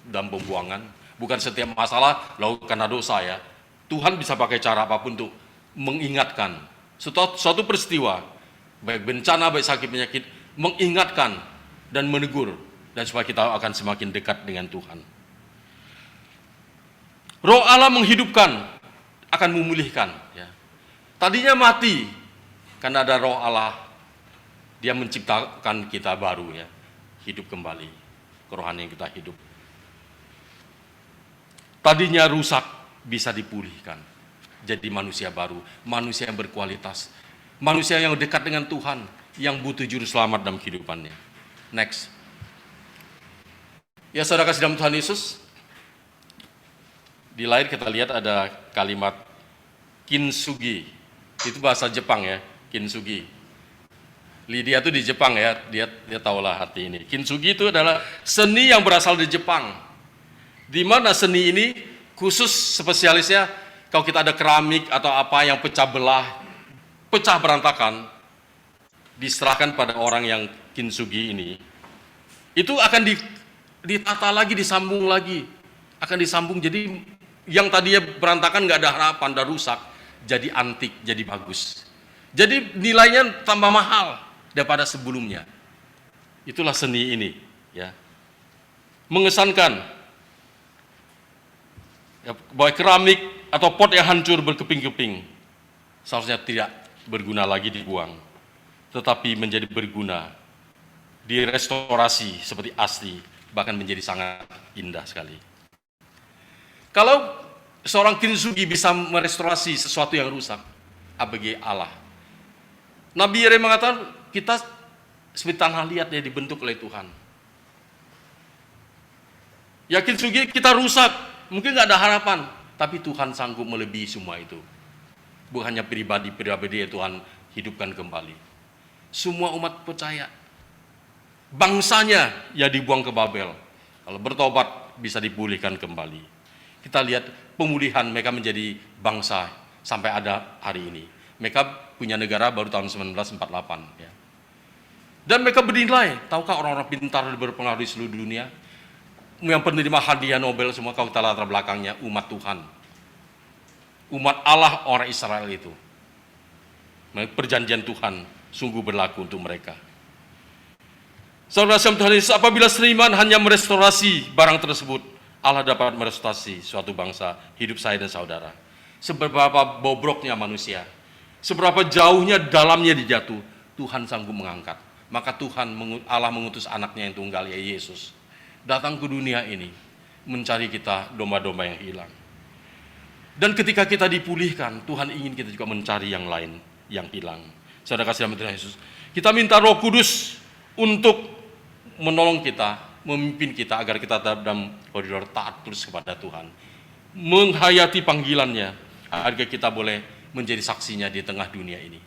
dalam pembuangan? Bukan setiap masalah lalu karena dosa ya. Tuhan bisa pakai cara apapun untuk mengingatkan suatu peristiwa, baik bencana, baik sakit penyakit, mengingatkan dan menegur, dan supaya kita akan semakin dekat dengan Tuhan. Roh Allah menghidupkan, akan memulihkan ya. Tadinya mati, karena ada roh Allah, dia menciptakan kita baru ya, hidup kembali, kerohanian kita hidup. Tadinya rusak, bisa dipulihkan, jadi manusia baru, manusia yang berkualitas, manusia yang dekat dengan Tuhan, yang butuh juru selamat dalam kehidupannya. Next. Ya saudara kasih dalam Tuhan Yesus, di layar kita lihat ada kalimat kintsugi. Itu bahasa Jepang ya, kintsugi. Lydia itu di Jepang ya, dia tahulah arti ini. Kintsugi itu adalah seni yang berasal dari Jepang. Di mana seni ini khusus spesialisnya kalau kita ada keramik atau apa yang pecah belah, pecah berantakan, diserahkan pada orang yang kintsugi ini. Itu akan ditata lagi, disambung lagi. Akan disambung, jadi yang tadinya berantakan nggak ada harapan, udah rusak, jadi antik, jadi bagus. Jadi nilainya tambah mahal daripada sebelumnya. Itulah seni ini, ya. Mengesankan. Ya, bahwa keramik atau pot yang hancur berkeping-keping seharusnya tidak berguna lagi dibuang, tetapi menjadi berguna, direstorasi seperti asli, bahkan menjadi sangat indah sekali. Kalau seorang kintsugi bisa merestorasi sesuatu yang rusak, ABG Allah. Nabi Yeremia mengatakan, kita seperti tanah liat yang dibentuk oleh Tuhan. Ya kintsugi kita rusak, mungkin nggak ada harapan, tapi Tuhan sanggup melebihi semua itu. Bukan hanya pribadi yang Tuhan hidupkan kembali. Semua umat percaya. Bangsanya ya dibuang ke Babel. Kalau bertobat bisa dipulihkan kembali. Kita lihat pemulihan mereka menjadi bangsa sampai ada hari ini. Mereka punya negara baru tahun 1948. Ya. Dan mereka bernilai. Tahukah orang-orang pintar dan berpengaruh di seluruh dunia? Yang penerima hadiah Nobel semua, kalau kita latar belakangnya umat Tuhan. Umat Allah orang Israel itu. Perjanjian Tuhan sungguh berlaku untuk mereka. Saudara Tuhan Yesus, apabila seniman hanya merestorasi barang tersebut, Allah dapat merestorasi suatu bangsa, hidup saya dan saudara. Seberapa bobroknya manusia, seberapa jauhnya dalamnya dijatuh, Tuhan sanggup mengangkat. Maka Allah mengutus anaknya yang tunggal, yaitu Yesus, datang ke dunia ini, mencari kita domba-domba yang hilang. Dan ketika kita dipulihkan, Tuhan ingin kita juga mencari yang lain, yang hilang. Saudara kasih dalam Tuhan Yesus, kita minta Roh Kudus untuk menolong kita, memimpin kita agar kita dalam koridor taat terus kepada Tuhan, menghayati panggilannya agar kita boleh menjadi saksinya di tengah dunia ini.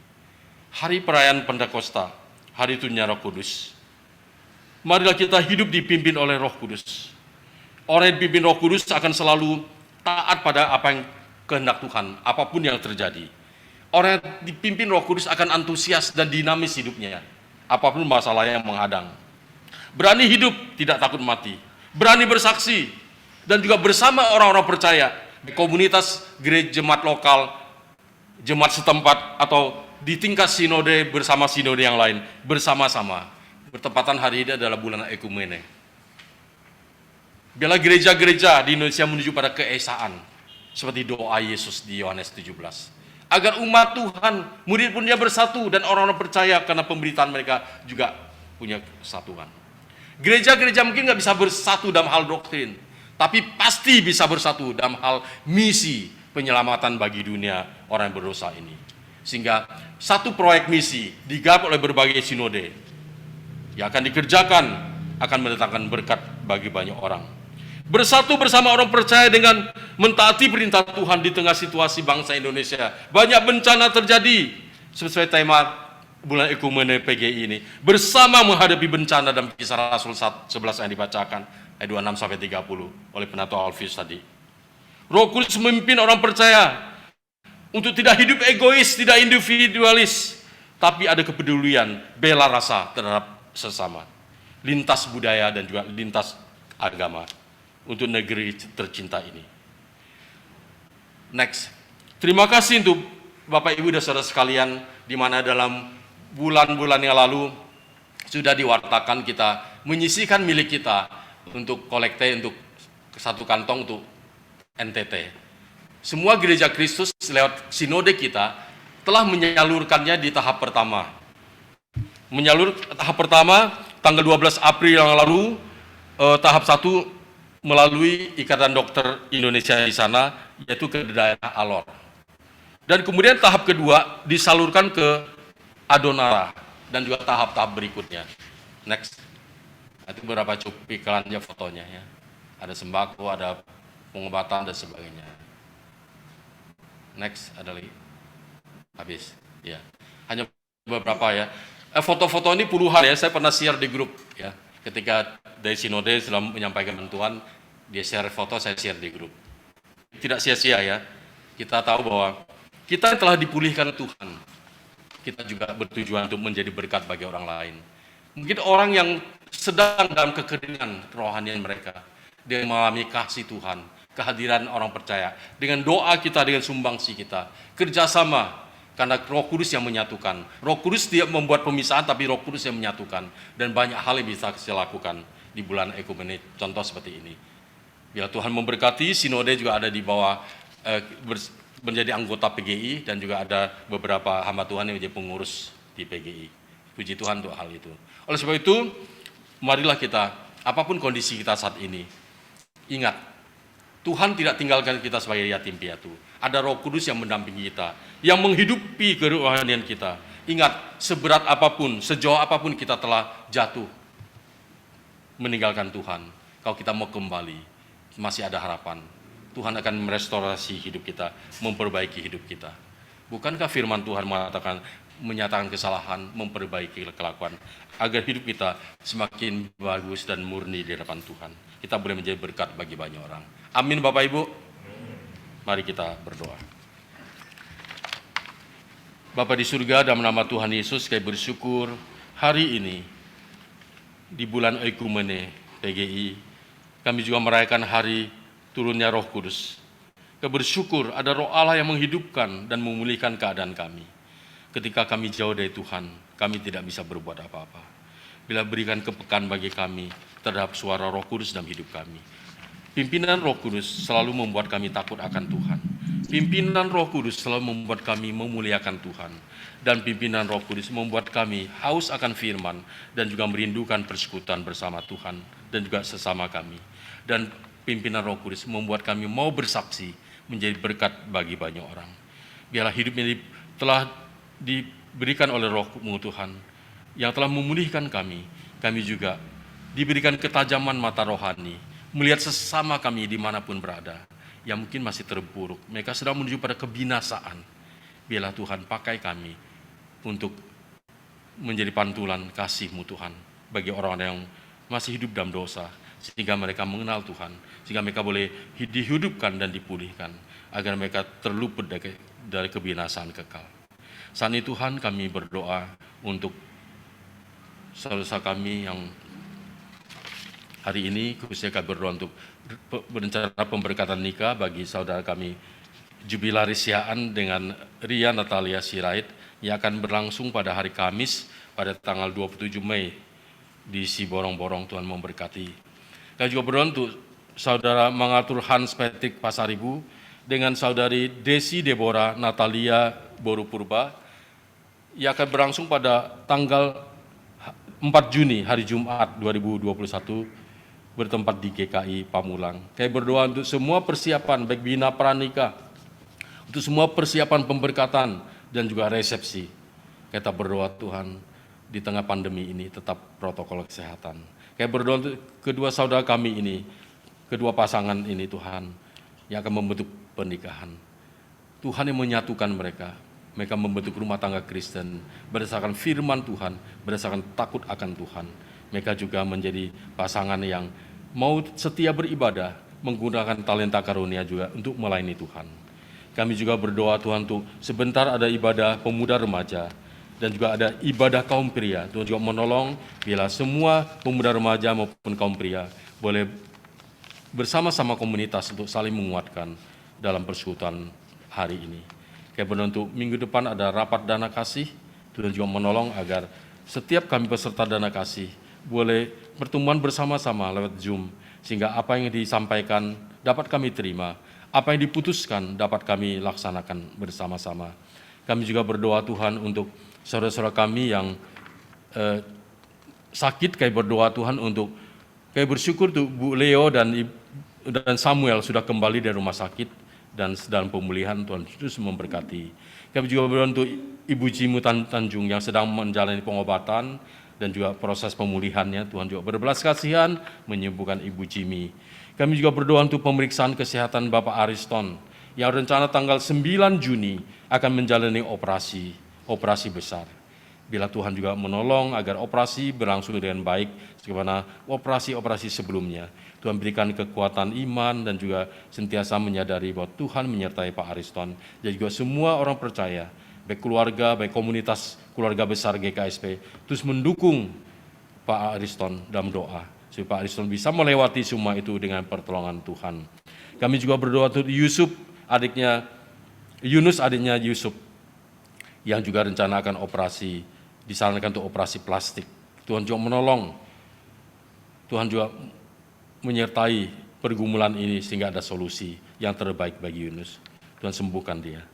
Hari perayaan Pentakosta, hari turunnya Roh Kudus. Marilah kita hidup dipimpin oleh Roh Kudus. Orang yang dipimpin Roh Kudus akan selalu taat pada apa yang kehendak Tuhan, apapun yang terjadi. Orang yang dipimpin Roh Kudus akan antusias dan dinamis hidupnya, apapun masalah yang menghadang. Berani hidup, tidak takut mati. Berani bersaksi, dan juga bersama orang-orang percaya di komunitas gereja jemaat lokal, jemaat setempat, atau di tingkat sinode bersama sinode yang lain, bersama-sama. Bertepatan hari ini adalah bulan ekumene. Biarlah gereja-gereja di Indonesia menuju pada keesaan, seperti doa Yesus di Yohanes 17. Agar umat Tuhan, murid-muridnya bersatu, dan orang-orang percaya karena pemberitaan mereka juga punya kesatuan. Gereja-gereja mungkin nggak bisa bersatu dalam hal doktrin, tapi pasti bisa bersatu dalam hal misi penyelamatan bagi dunia orang yang berdosa ini. Sehingga satu proyek misi digarap oleh berbagai sinode yang akan dikerjakan akan mendatangkan berkat bagi banyak orang. Bersatu bersama orang percaya dengan mentaati perintah Tuhan di tengah situasi bangsa Indonesia. Banyak bencana terjadi sesuai tema bulan ekumene PGI ini, bersama menghadapi bencana dalam Kisah Rasul 11 yang dibacakan ayat 26-30 oleh Penatua Alfius tadi. Roh Kudus memimpin orang percaya untuk tidak hidup egois, tidak individualis, tapi ada kepedulian, bela rasa terhadap sesama, lintas budaya dan juga lintas agama untuk negeri tercinta ini. Next. Terima kasih untuk Bapak Ibu dan saudara sekalian, di mana dalam bulan-bulan yang lalu sudah diwartakan kita menyisihkan milik kita untuk kolekte, untuk satu kantong untuk NTT. Semua gereja Kristus lewat sinode kita telah menyalurkannya di tahap pertama. Menyalur tahap pertama tanggal 12 April yang lalu, tahap 1 melalui Ikatan Dokter Indonesia di sana, yaitu ke daerah Alor. Dan kemudian tahap kedua disalurkan ke Adonara dan juga tahap-tahap berikutnya. Next. Itu beberapa cuplikannya fotonya ya. Ada sembako, ada pengobatan dan sebagainya. Next, ada lagi. Habis. Ya. Hanya beberapa ya. Foto-foto ini puluhan ya, saya pernah share di grup ya. Ketika dari Sinode setelah menyampaikan bantuan, dia share foto, saya share di grup. Tidak sia-sia ya. Kita tahu bahwa kita telah dipulihkan Tuhan. Kita juga bertujuan untuk menjadi berkat bagi orang lain. Mungkin orang yang sedang dalam kekeringan rohanian mereka, dia mengalami kasih Tuhan, kehadiran orang percaya, dengan doa kita, dengan sumbangsi kita, kerjasama, karena Roh Kudus yang menyatukan. Roh Kudus tidak membuat pemisahan, tapi Roh Kudus yang menyatukan. Dan banyak hal yang bisa kita lakukan di bulan Ekumene, contoh seperti ini. Bila Tuhan memberkati, Sinode juga ada di bawah, menjadi anggota PGI, dan juga ada beberapa hamba Tuhan yang menjadi pengurus di PGI. Puji Tuhan untuk hal itu. Oleh sebab itu, marilah kita, apapun kondisi kita saat ini, ingat, Tuhan tidak tinggalkan kita sebagai yatim piatu. Ada Roh Kudus yang mendampingi kita, yang menghidupi kerohanian kita. Ingat, seberat apapun, sejauh apapun kita telah jatuh, meninggalkan Tuhan, kalau kita mau kembali, masih ada harapan. Tuhan akan merestorasi hidup kita, memperbaiki hidup kita. Bukankah firman Tuhan mengatakan, menyatakan kesalahan, memperbaiki kelakuan, agar hidup kita semakin bagus dan murni di hadapan Tuhan. Kita boleh menjadi berkat bagi banyak orang. Amin Bapak Ibu. Mari kita berdoa. Bapa di surga, dalam nama Tuhan Yesus, kami bersyukur hari ini di bulan Ekumene PGI, kami juga merayakan hari turunnya Roh Kudus. Kami bersyukur ada Roh Allah yang menghidupkan dan memulihkan keadaan kami. Ketika kami jauh dari Tuhan, kami tidak bisa berbuat apa-apa. Bila berikan kepekaan bagi kami terhadap suara Roh Kudus dalam hidup kami. Pimpinan Roh Kudus selalu membuat kami takut akan Tuhan. Pimpinan Roh Kudus selalu membuat kami memuliakan Tuhan. Dan pimpinan Roh Kudus membuat kami haus akan firman dan juga merindukan persekutuan bersama Tuhan dan juga sesama kami. Dan pimpinan Roh Kudus membuat kami mau bersaksi menjadi berkat bagi banyak orang. Biarlah hidup ini telah diberikan oleh Roh-Mu Tuhan yang telah memulihkan kami. Kami juga diberikan ketajaman mata rohani, melihat sesama kami dimanapun berada, yang mungkin masih terpuruk. Mereka sedang menuju pada kebinasaan. Biarlah Tuhan pakai kami untuk menjadi pantulan kasih-Mu Tuhan bagi orang-orang yang masih hidup dalam dosa, sehingga mereka mengenal Tuhan, sehingga mereka boleh dihidupkan dan dipulihkan, agar mereka terluput dari kebinasaan kekal. Saat ini Tuhan, kami berdoa untuk saudara kami yang hari ini, khususnya kami berdoa untuk berencana pemberkatan nikah bagi saudara kami Jubilaris Yaan dengan Ria Natalia Sirait yang akan berlangsung pada hari Kamis pada tanggal 27 Mei di Siborong-Borong. Tuhan memberkati. Kami juga berdoa untuk saudara mengatur Hans Patrick Pasaribu dengan saudari Desi Deborah Natalia Boru Purba yang akan berlangsung pada tanggal 4 Juni hari Jumat 2021 bertempat di GKI Pamulang. Kami berdoa untuk semua persiapan baik bina pranikah, untuk semua persiapan pemberkatan dan juga resepsi. Kita berdoa Tuhan di tengah pandemi ini tetap protokol kesehatan. Kami berdoa untuk kedua saudara kami ini, kedua pasangan ini Tuhan yang akan membentuk pernikahan. Tuhan yang menyatukan mereka. Mereka membentuk rumah tangga Kristen berdasarkan firman Tuhan, berdasarkan takut akan Tuhan. Mereka juga menjadi pasangan yang mau setia beribadah, menggunakan talenta karunia juga untuk melayani Tuhan. Kami juga berdoa Tuhan untuk sebentar ada ibadah pemuda remaja dan juga ada ibadah kaum pria. Tuhan juga menolong bila semua pemuda remaja maupun kaum pria boleh bersama-sama komunitas untuk saling menguatkan dalam persekutuan hari ini. Kayak benar untuk minggu depan ada rapat dana kasih. Tuhan juga menolong agar setiap kami peserta dana kasih boleh pertemuan bersama-sama lewat Zoom, sehingga apa yang disampaikan dapat kami terima, apa yang diputuskan dapat kami laksanakan bersama-sama. Kami juga berdoa Tuhan untuk saudara-saudara kami yang sakit, kami berdoa Tuhan untuk, kami bersyukur untuk Bu Leo dan Samuel sudah kembali dari rumah sakit dan dalam pemulihan. Tuhan terus memberkati. Kami juga berdoa untuk Ibu Jimu Tanjung yang sedang menjalani pengobatan dan juga proses pemulihannya. Tuhan juga berbelas kasihan menyembuhkan Ibu Jimi. Kami juga berdoa untuk pemeriksaan kesehatan Bapak Ariston yang rencana tanggal 9 Juni akan menjalani operasi besar. Bila Tuhan juga menolong agar operasi berlangsung dengan baik sebagaimana operasi-operasi sebelumnya. Tuhan berikan kekuatan iman dan juga sentiasa menyadari bahwa Tuhan menyertai Pak Ariston dan juga semua orang percaya, baik keluarga, baik komunitas keluarga besar GKSP, terus mendukung Pak Ariston dalam doa, supaya Pak Ariston bisa melewati semua itu dengan pertolongan Tuhan. Kami juga berdoa untuk Yunus, adiknya Yusuf, yang juga rencana akan disarankan untuk operasi plastik. Tuhan juga menolong, Tuhan juga menyertai pergumulan ini sehingga ada solusi yang terbaik bagi Yunus. Tuhan sembuhkan dia.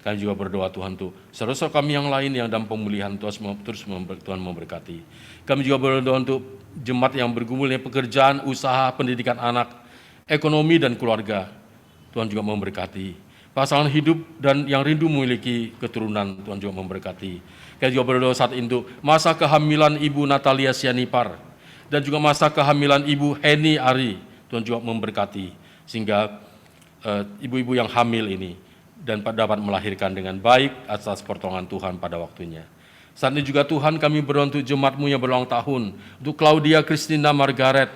Kami juga berdoa Tuhan untuk saudara-saudara kami yang lain yang dalam pemulihan, Tuhan memberkati. Kami juga berdoa untuk jemaat yang bergumul dengan pekerjaan, usaha, pendidikan anak, ekonomi dan keluarga. Tuhan juga memberkati. Pasangan hidup dan yang rindu memiliki keturunan, Tuhan juga memberkati. Kami juga berdoa saat itu masa kehamilan Ibu Natalia Sianipar dan juga masa kehamilan Ibu Heni Ari, Tuhan juga memberkati sehingga ibu-ibu yang hamil ini dan dapat melahirkan dengan baik atas pertolongan Tuhan pada waktunya. Saat ini juga Tuhan kami berdoa untuk jemaat-Mu yang berulang tahun, untuk Claudia Christina Margaret,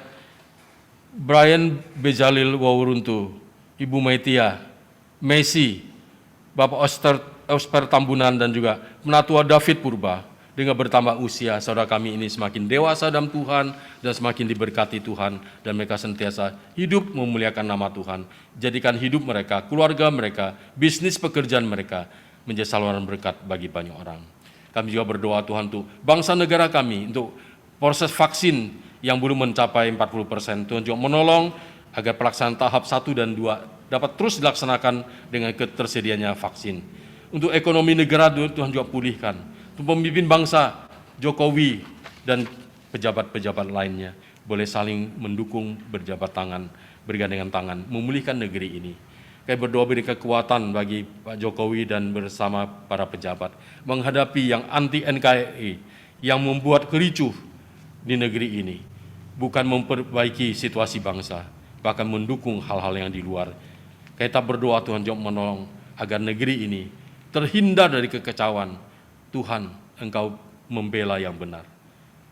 Brian Bejalil Wawuruntu, Ibu Maitia, Messi, Bapak Osper Tambunan dan juga Penatua David Purba. Dengan bertambah usia, saudara kami ini semakin dewasa dalam Tuhan dan semakin diberkati Tuhan, dan mereka sentiasa hidup memuliakan nama Tuhan. Jadikan hidup mereka, keluarga mereka, bisnis pekerjaan mereka menjadi saluran berkat bagi banyak orang. Kami juga berdoa Tuhan untuk bangsa negara kami, untuk proses vaksin yang belum mencapai 40%. Tuhan juga menolong agar pelaksanaan tahap 1 dan 2 dapat terus dilaksanakan dengan ketersediaannya vaksin. Untuk ekonomi negara Tuhan juga pulihkan. Untuk pemimpin bangsa, Jokowi dan pejabat-pejabat lainnya boleh saling mendukung, berjabat tangan, bergandengan tangan, memulihkan negeri ini. Kami berdoa beri kekuatan bagi Pak Jokowi dan bersama para pejabat menghadapi yang anti NKRI yang membuat kericuh di negeri ini. Bukan memperbaiki situasi bangsa, bahkan mendukung hal-hal yang di luar. Kita berdoa Tuhan juga menolong agar negeri ini terhindar dari kekacauan. Tuhan, Engkau membela yang benar.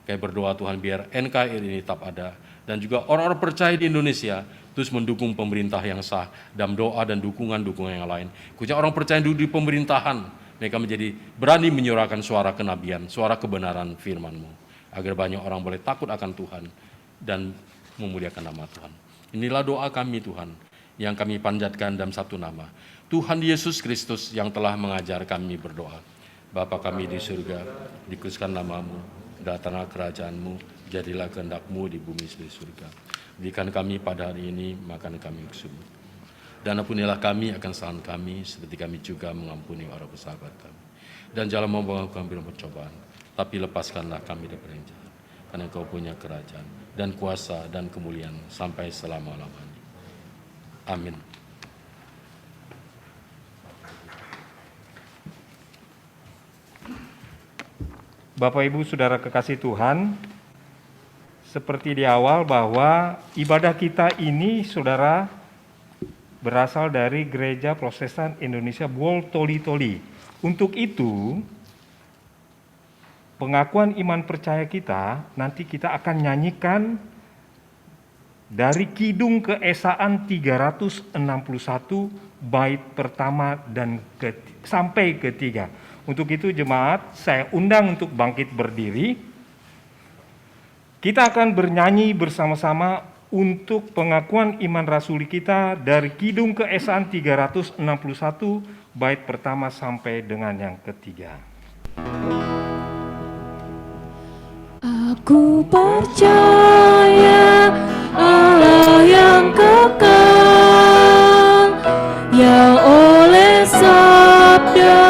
Kita berdoa Tuhan biar NKRI ini tetap ada. Dan juga orang-orang percaya di Indonesia terus mendukung pemerintah yang sah dalam doa dan dukungan-dukungan yang lain. Khususnya orang percaya di pemerintahan, mereka menjadi berani menyuarakan suara kenabian, suara kebenaran firman-Mu. Agar banyak orang boleh takut akan Tuhan dan memuliakan nama Tuhan. Inilah doa kami Tuhan, yang kami panjatkan dalam satu nama, Tuhan Yesus Kristus yang telah mengajar kami berdoa. Bapa kami di surga, dikuduskan nama-Mu, datanglah kerajaan-Mu, jadilah kehendak-Mu di bumi seperti surga. Berikan kami pada hari ini makan kami tersebut. Dan ampunilah kami akan kesalahan kami, seperti kami juga mengampuni orang bersahabat kami. Dan jangan membawa kami dalam percobaan, tapi lepaskanlah kami dari yang jahat. Karena Engkau punya kerajaan dan kuasa dan kemuliaan sampai selama-lamanya. Amin. Bapak Ibu Saudara kekasih Tuhan, seperti di awal bahwa ibadah kita ini Saudara berasal dari Gereja Protestan Indonesia Bol Toli Toli. Untuk itu, pengakuan iman percaya kita nanti kita akan nyanyikan dari Kidung Keesaan 361 bait pertama dan sampai ketiga. Untuk itu jemaat saya undang untuk bangkit berdiri. Kita akan bernyanyi bersama-sama untuk pengakuan iman rasuli kita dari Kidung Keesaan 361 bait pertama sampai dengan yang ketiga. Aku percaya Allah yang kekal, yang oleh sabda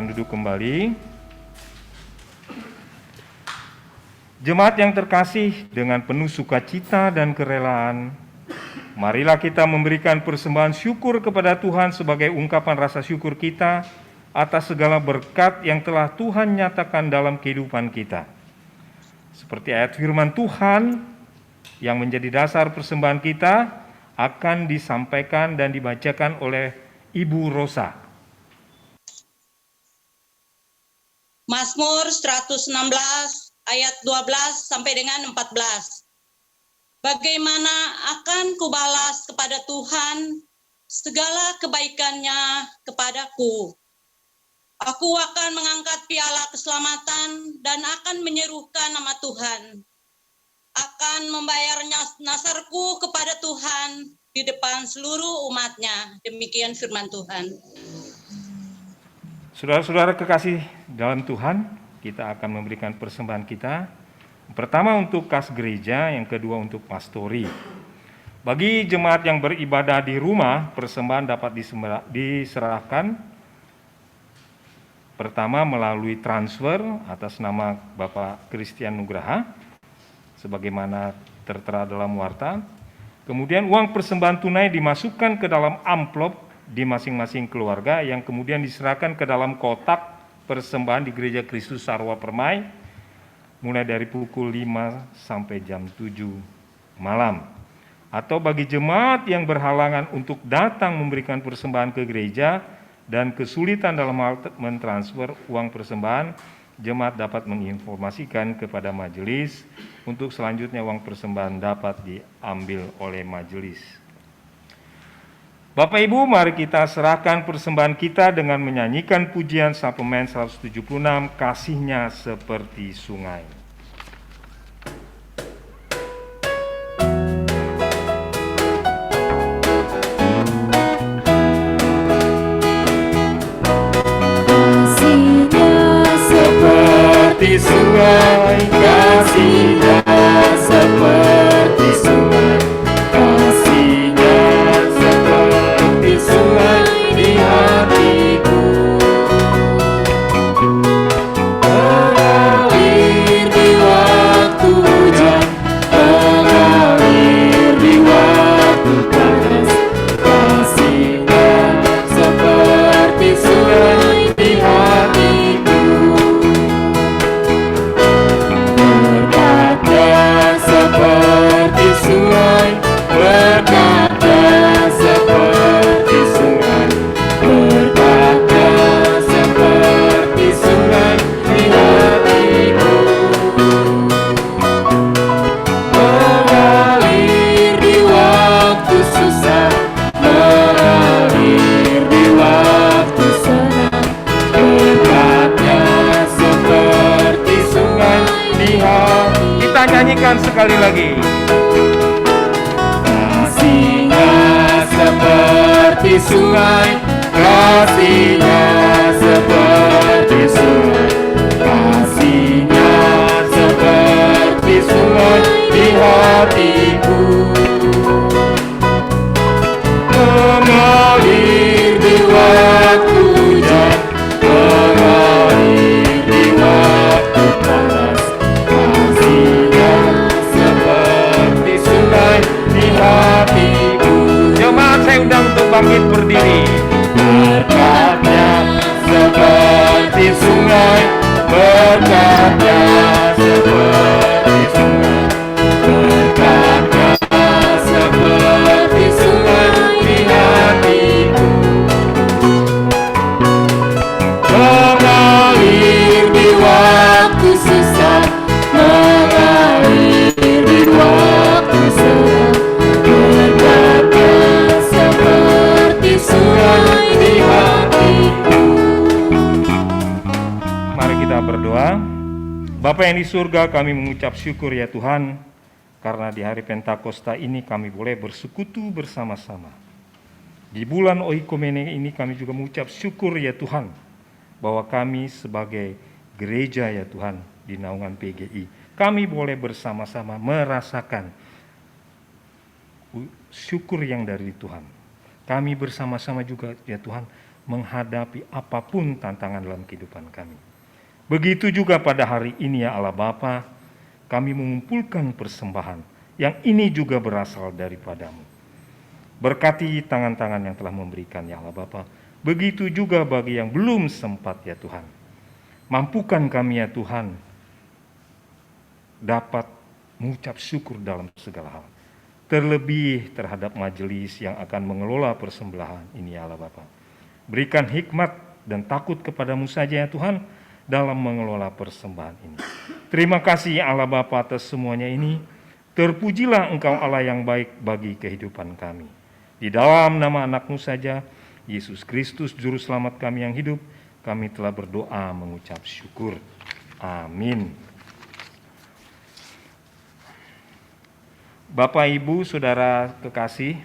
silakan duduk kembali. Jemaat yang terkasih, dengan penuh sukacita dan kerelaan, marilah kita memberikan persembahan syukur kepada Tuhan sebagai ungkapan rasa syukur kita atas segala berkat yang telah Tuhan nyatakan dalam kehidupan kita. Seperti ayat firman Tuhan yang menjadi dasar persembahan kita akan disampaikan dan dibacakan oleh Ibu Rosa. Mazmur 116 ayat 12 sampai dengan 14. Bagaimana akan kubalas kepada Tuhan segala kebaikannya kepadaku? Aku akan mengangkat piala keselamatan dan akan menyerukan nama Tuhan. Akan membayar nasarku kepada Tuhan di depan seluruh umatnya. Demikian firman Tuhan. Saudara-saudara kekasih dalam Tuhan, kita akan memberikan persembahan kita. Pertama untuk kas gereja, yang kedua untuk pastori. Bagi jemaat yang beribadah di rumah, persembahan dapat diserahkan pertama melalui transfer atas nama Bapak Christian Nugraha, sebagaimana tertera dalam warta. Kemudian uang persembahan tunai dimasukkan ke dalam amplop di masing-masing keluarga yang kemudian diserahkan ke dalam kotak persembahan di Gereja Kristus Sarwa Permai mulai dari pukul 5 sampai jam 7 malam. Atau bagi jemaat yang berhalangan untuk datang memberikan persembahan ke gereja dan kesulitan dalam hal mentransfer uang persembahan, jemaat dapat menginformasikan kepada majelis untuk selanjutnya uang persembahan dapat diambil oleh majelis. Bapak Ibu, mari kita serahkan persembahan kita dengan menyanyikan pujian Saplemen 176, Kasihnya Seperti Sungai. Kasihnya seperti sungai, kasihnya seperti sungai, kasihnya seperti sungai di hatiku. Mengalir di waktu hujan, mengalir di waktu panas, kasihnya seperti sungai di hatiku. Berkatnya seperti sungai, berkatnya seperti sungai, berkatnya seperti sungai di hatiku. Mengalir di waktu susah, mengalir di waktu senang, berkatnya seperti sungai di hati. Kita nyanyikan sekali lagi. Kasihnya seperti sungai, kasihnya seperti sungai, kasihnya seperti sungai di hatiku. Mengalir di waktu hujan, mengalir di waktu panas, kasihnya seperti sungai di hatiku. Jemaat saya undang untuk bangkit berdiri. Berkatnya seperti sungai, berkatnya seperti sungai, berkatnya seperti sungai di hatiku. Mengalir di waktu susah, mengalir di waktu senang, berkatnya seperti sungai di hatiku. Mari kita berdoa. Bapa yang di surga, kami mengucap syukur ya Tuhan, karena di hari Pentakosta ini kami boleh bersekutu bersama-sama. Di bulan Oikumene ini kami juga mengucap syukur ya Tuhan, bahwa kami sebagai gereja ya Tuhan di naungan PGI, kami boleh bersama-sama merasakan syukur yang dari Tuhan. Kami bersama-sama juga ya Tuhan menghadapi apapun tantangan dalam kehidupan kami. Begitu juga pada hari ini ya Allah Bapa, kami mengumpulkan persembahan yang ini juga berasal daripadamu. Berkati tangan-tangan yang telah memberikan ya Allah Bapa. Begitu juga bagi yang belum sempat ya Tuhan. Mampukan kami ya Tuhan dapat mengucap syukur dalam segala hal. Terlebih terhadap majelis yang akan mengelola persembelahan ini ya Allah Bapa. Berikan hikmat dan takut kepadamu saja ya Tuhan dalam mengelola persembahan ini. Terima kasih ya Allah Bapa atas semuanya ini. Terpujilah Engkau Allah yang baik bagi kehidupan kami. Di dalam nama anak-Mu saja, Yesus Kristus Juru Selamat kami yang hidup, kami telah berdoa mengucap syukur. Amin. Bapak, Ibu, Saudara kekasih,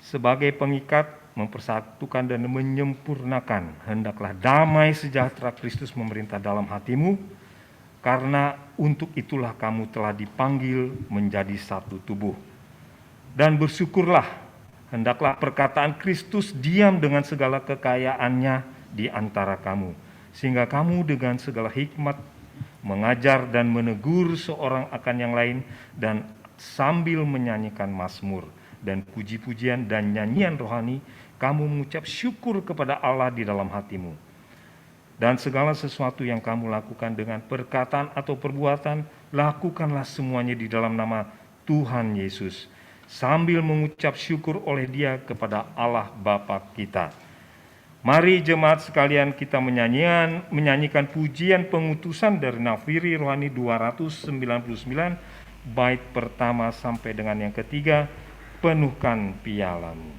sebagai pengikat, mempersatukan dan menyempurnakan, hendaklah damai sejahtera Kristus memerintah dalam hatimu, karena untuk itulah kamu telah dipanggil menjadi satu tubuh. Dan bersyukurlah, hendaklah perkataan Kristus diam dengan segala kekayaannya di antara kamu, sehingga kamu dengan segala hikmat mengajar dan menegur seorang akan yang lain, dan sambil menyanyikan mazmur dan puji-pujian dan nyanyian rohani, kamu mengucap syukur kepada Allah di dalam hatimu. Dan segala sesuatu yang kamu lakukan dengan perkataan atau perbuatan, lakukanlah semuanya di dalam nama Tuhan Yesus, sambil mengucap syukur oleh Dia kepada Allah Bapa kita. Mari jemaat sekalian kita menyanyikan pujian pengutusan dari Nafiri Rohani 299, bait pertama sampai dengan yang ketiga, penuhkan pialamu.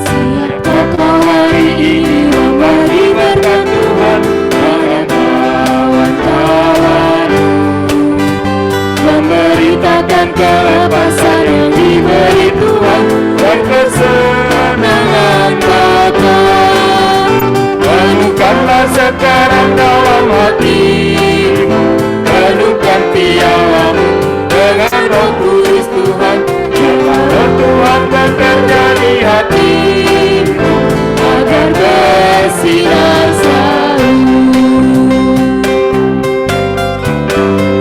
Siapkah kau hari ini memberi berkat Tuhan pada kawan-kawanmu, memberitakan kelepasan yang diberi Tuhan dan kesenangan kekal. Penuhkanlah sekarang dalam hatimu, penuhkan pialamu dengan Roh Kudus Tuhan. Biarlah Roh Tuhan bekerja di hatimu agar bersinar selalu.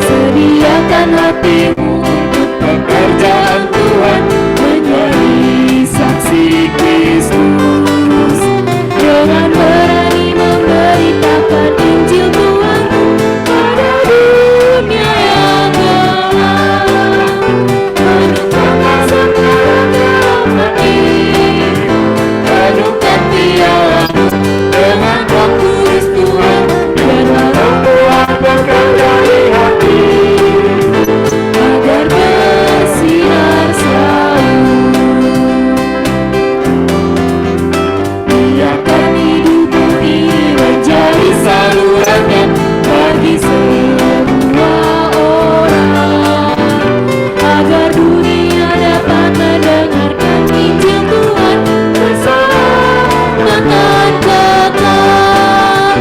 Sediakan hatimu untuk pekerjaan Tuhan, menjadi saksi Kristus, dengan berani memberitakan Injil Tuhan pada dunia yang gelap. Penuhkanlah sekarang dalam hatimu, penuhkan pialamu dengan Roh Kudus Tuhan. Biarlah Roh Tuhan bekerja di hatimu agar bersinar selalu. Biarkan hidupmu ini menjadi salurannya bagi semua orang, agar dunia dapat mendengarkan Injil Tuhan keselamatan kekal.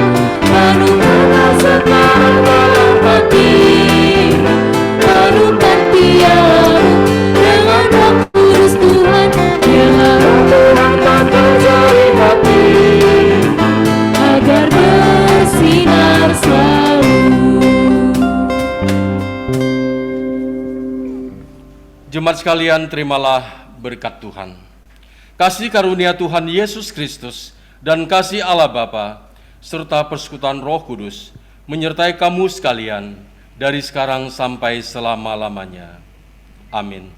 Penuhkanlah sekarang dalam hatimu, penuhkan pialamu dengan Roh Kudus Tuhan. Biarlah Roh Tuhan bekerja di hatimu agar bersinar selalu. Jemaat sekalian, terimalah berkat Tuhan. Kasih karunia Tuhan Yesus Kristus dan kasih Allah Bapa serta persekutuan Roh Kudus menyertai kamu sekalian dari sekarang sampai selama-lamanya. Amin.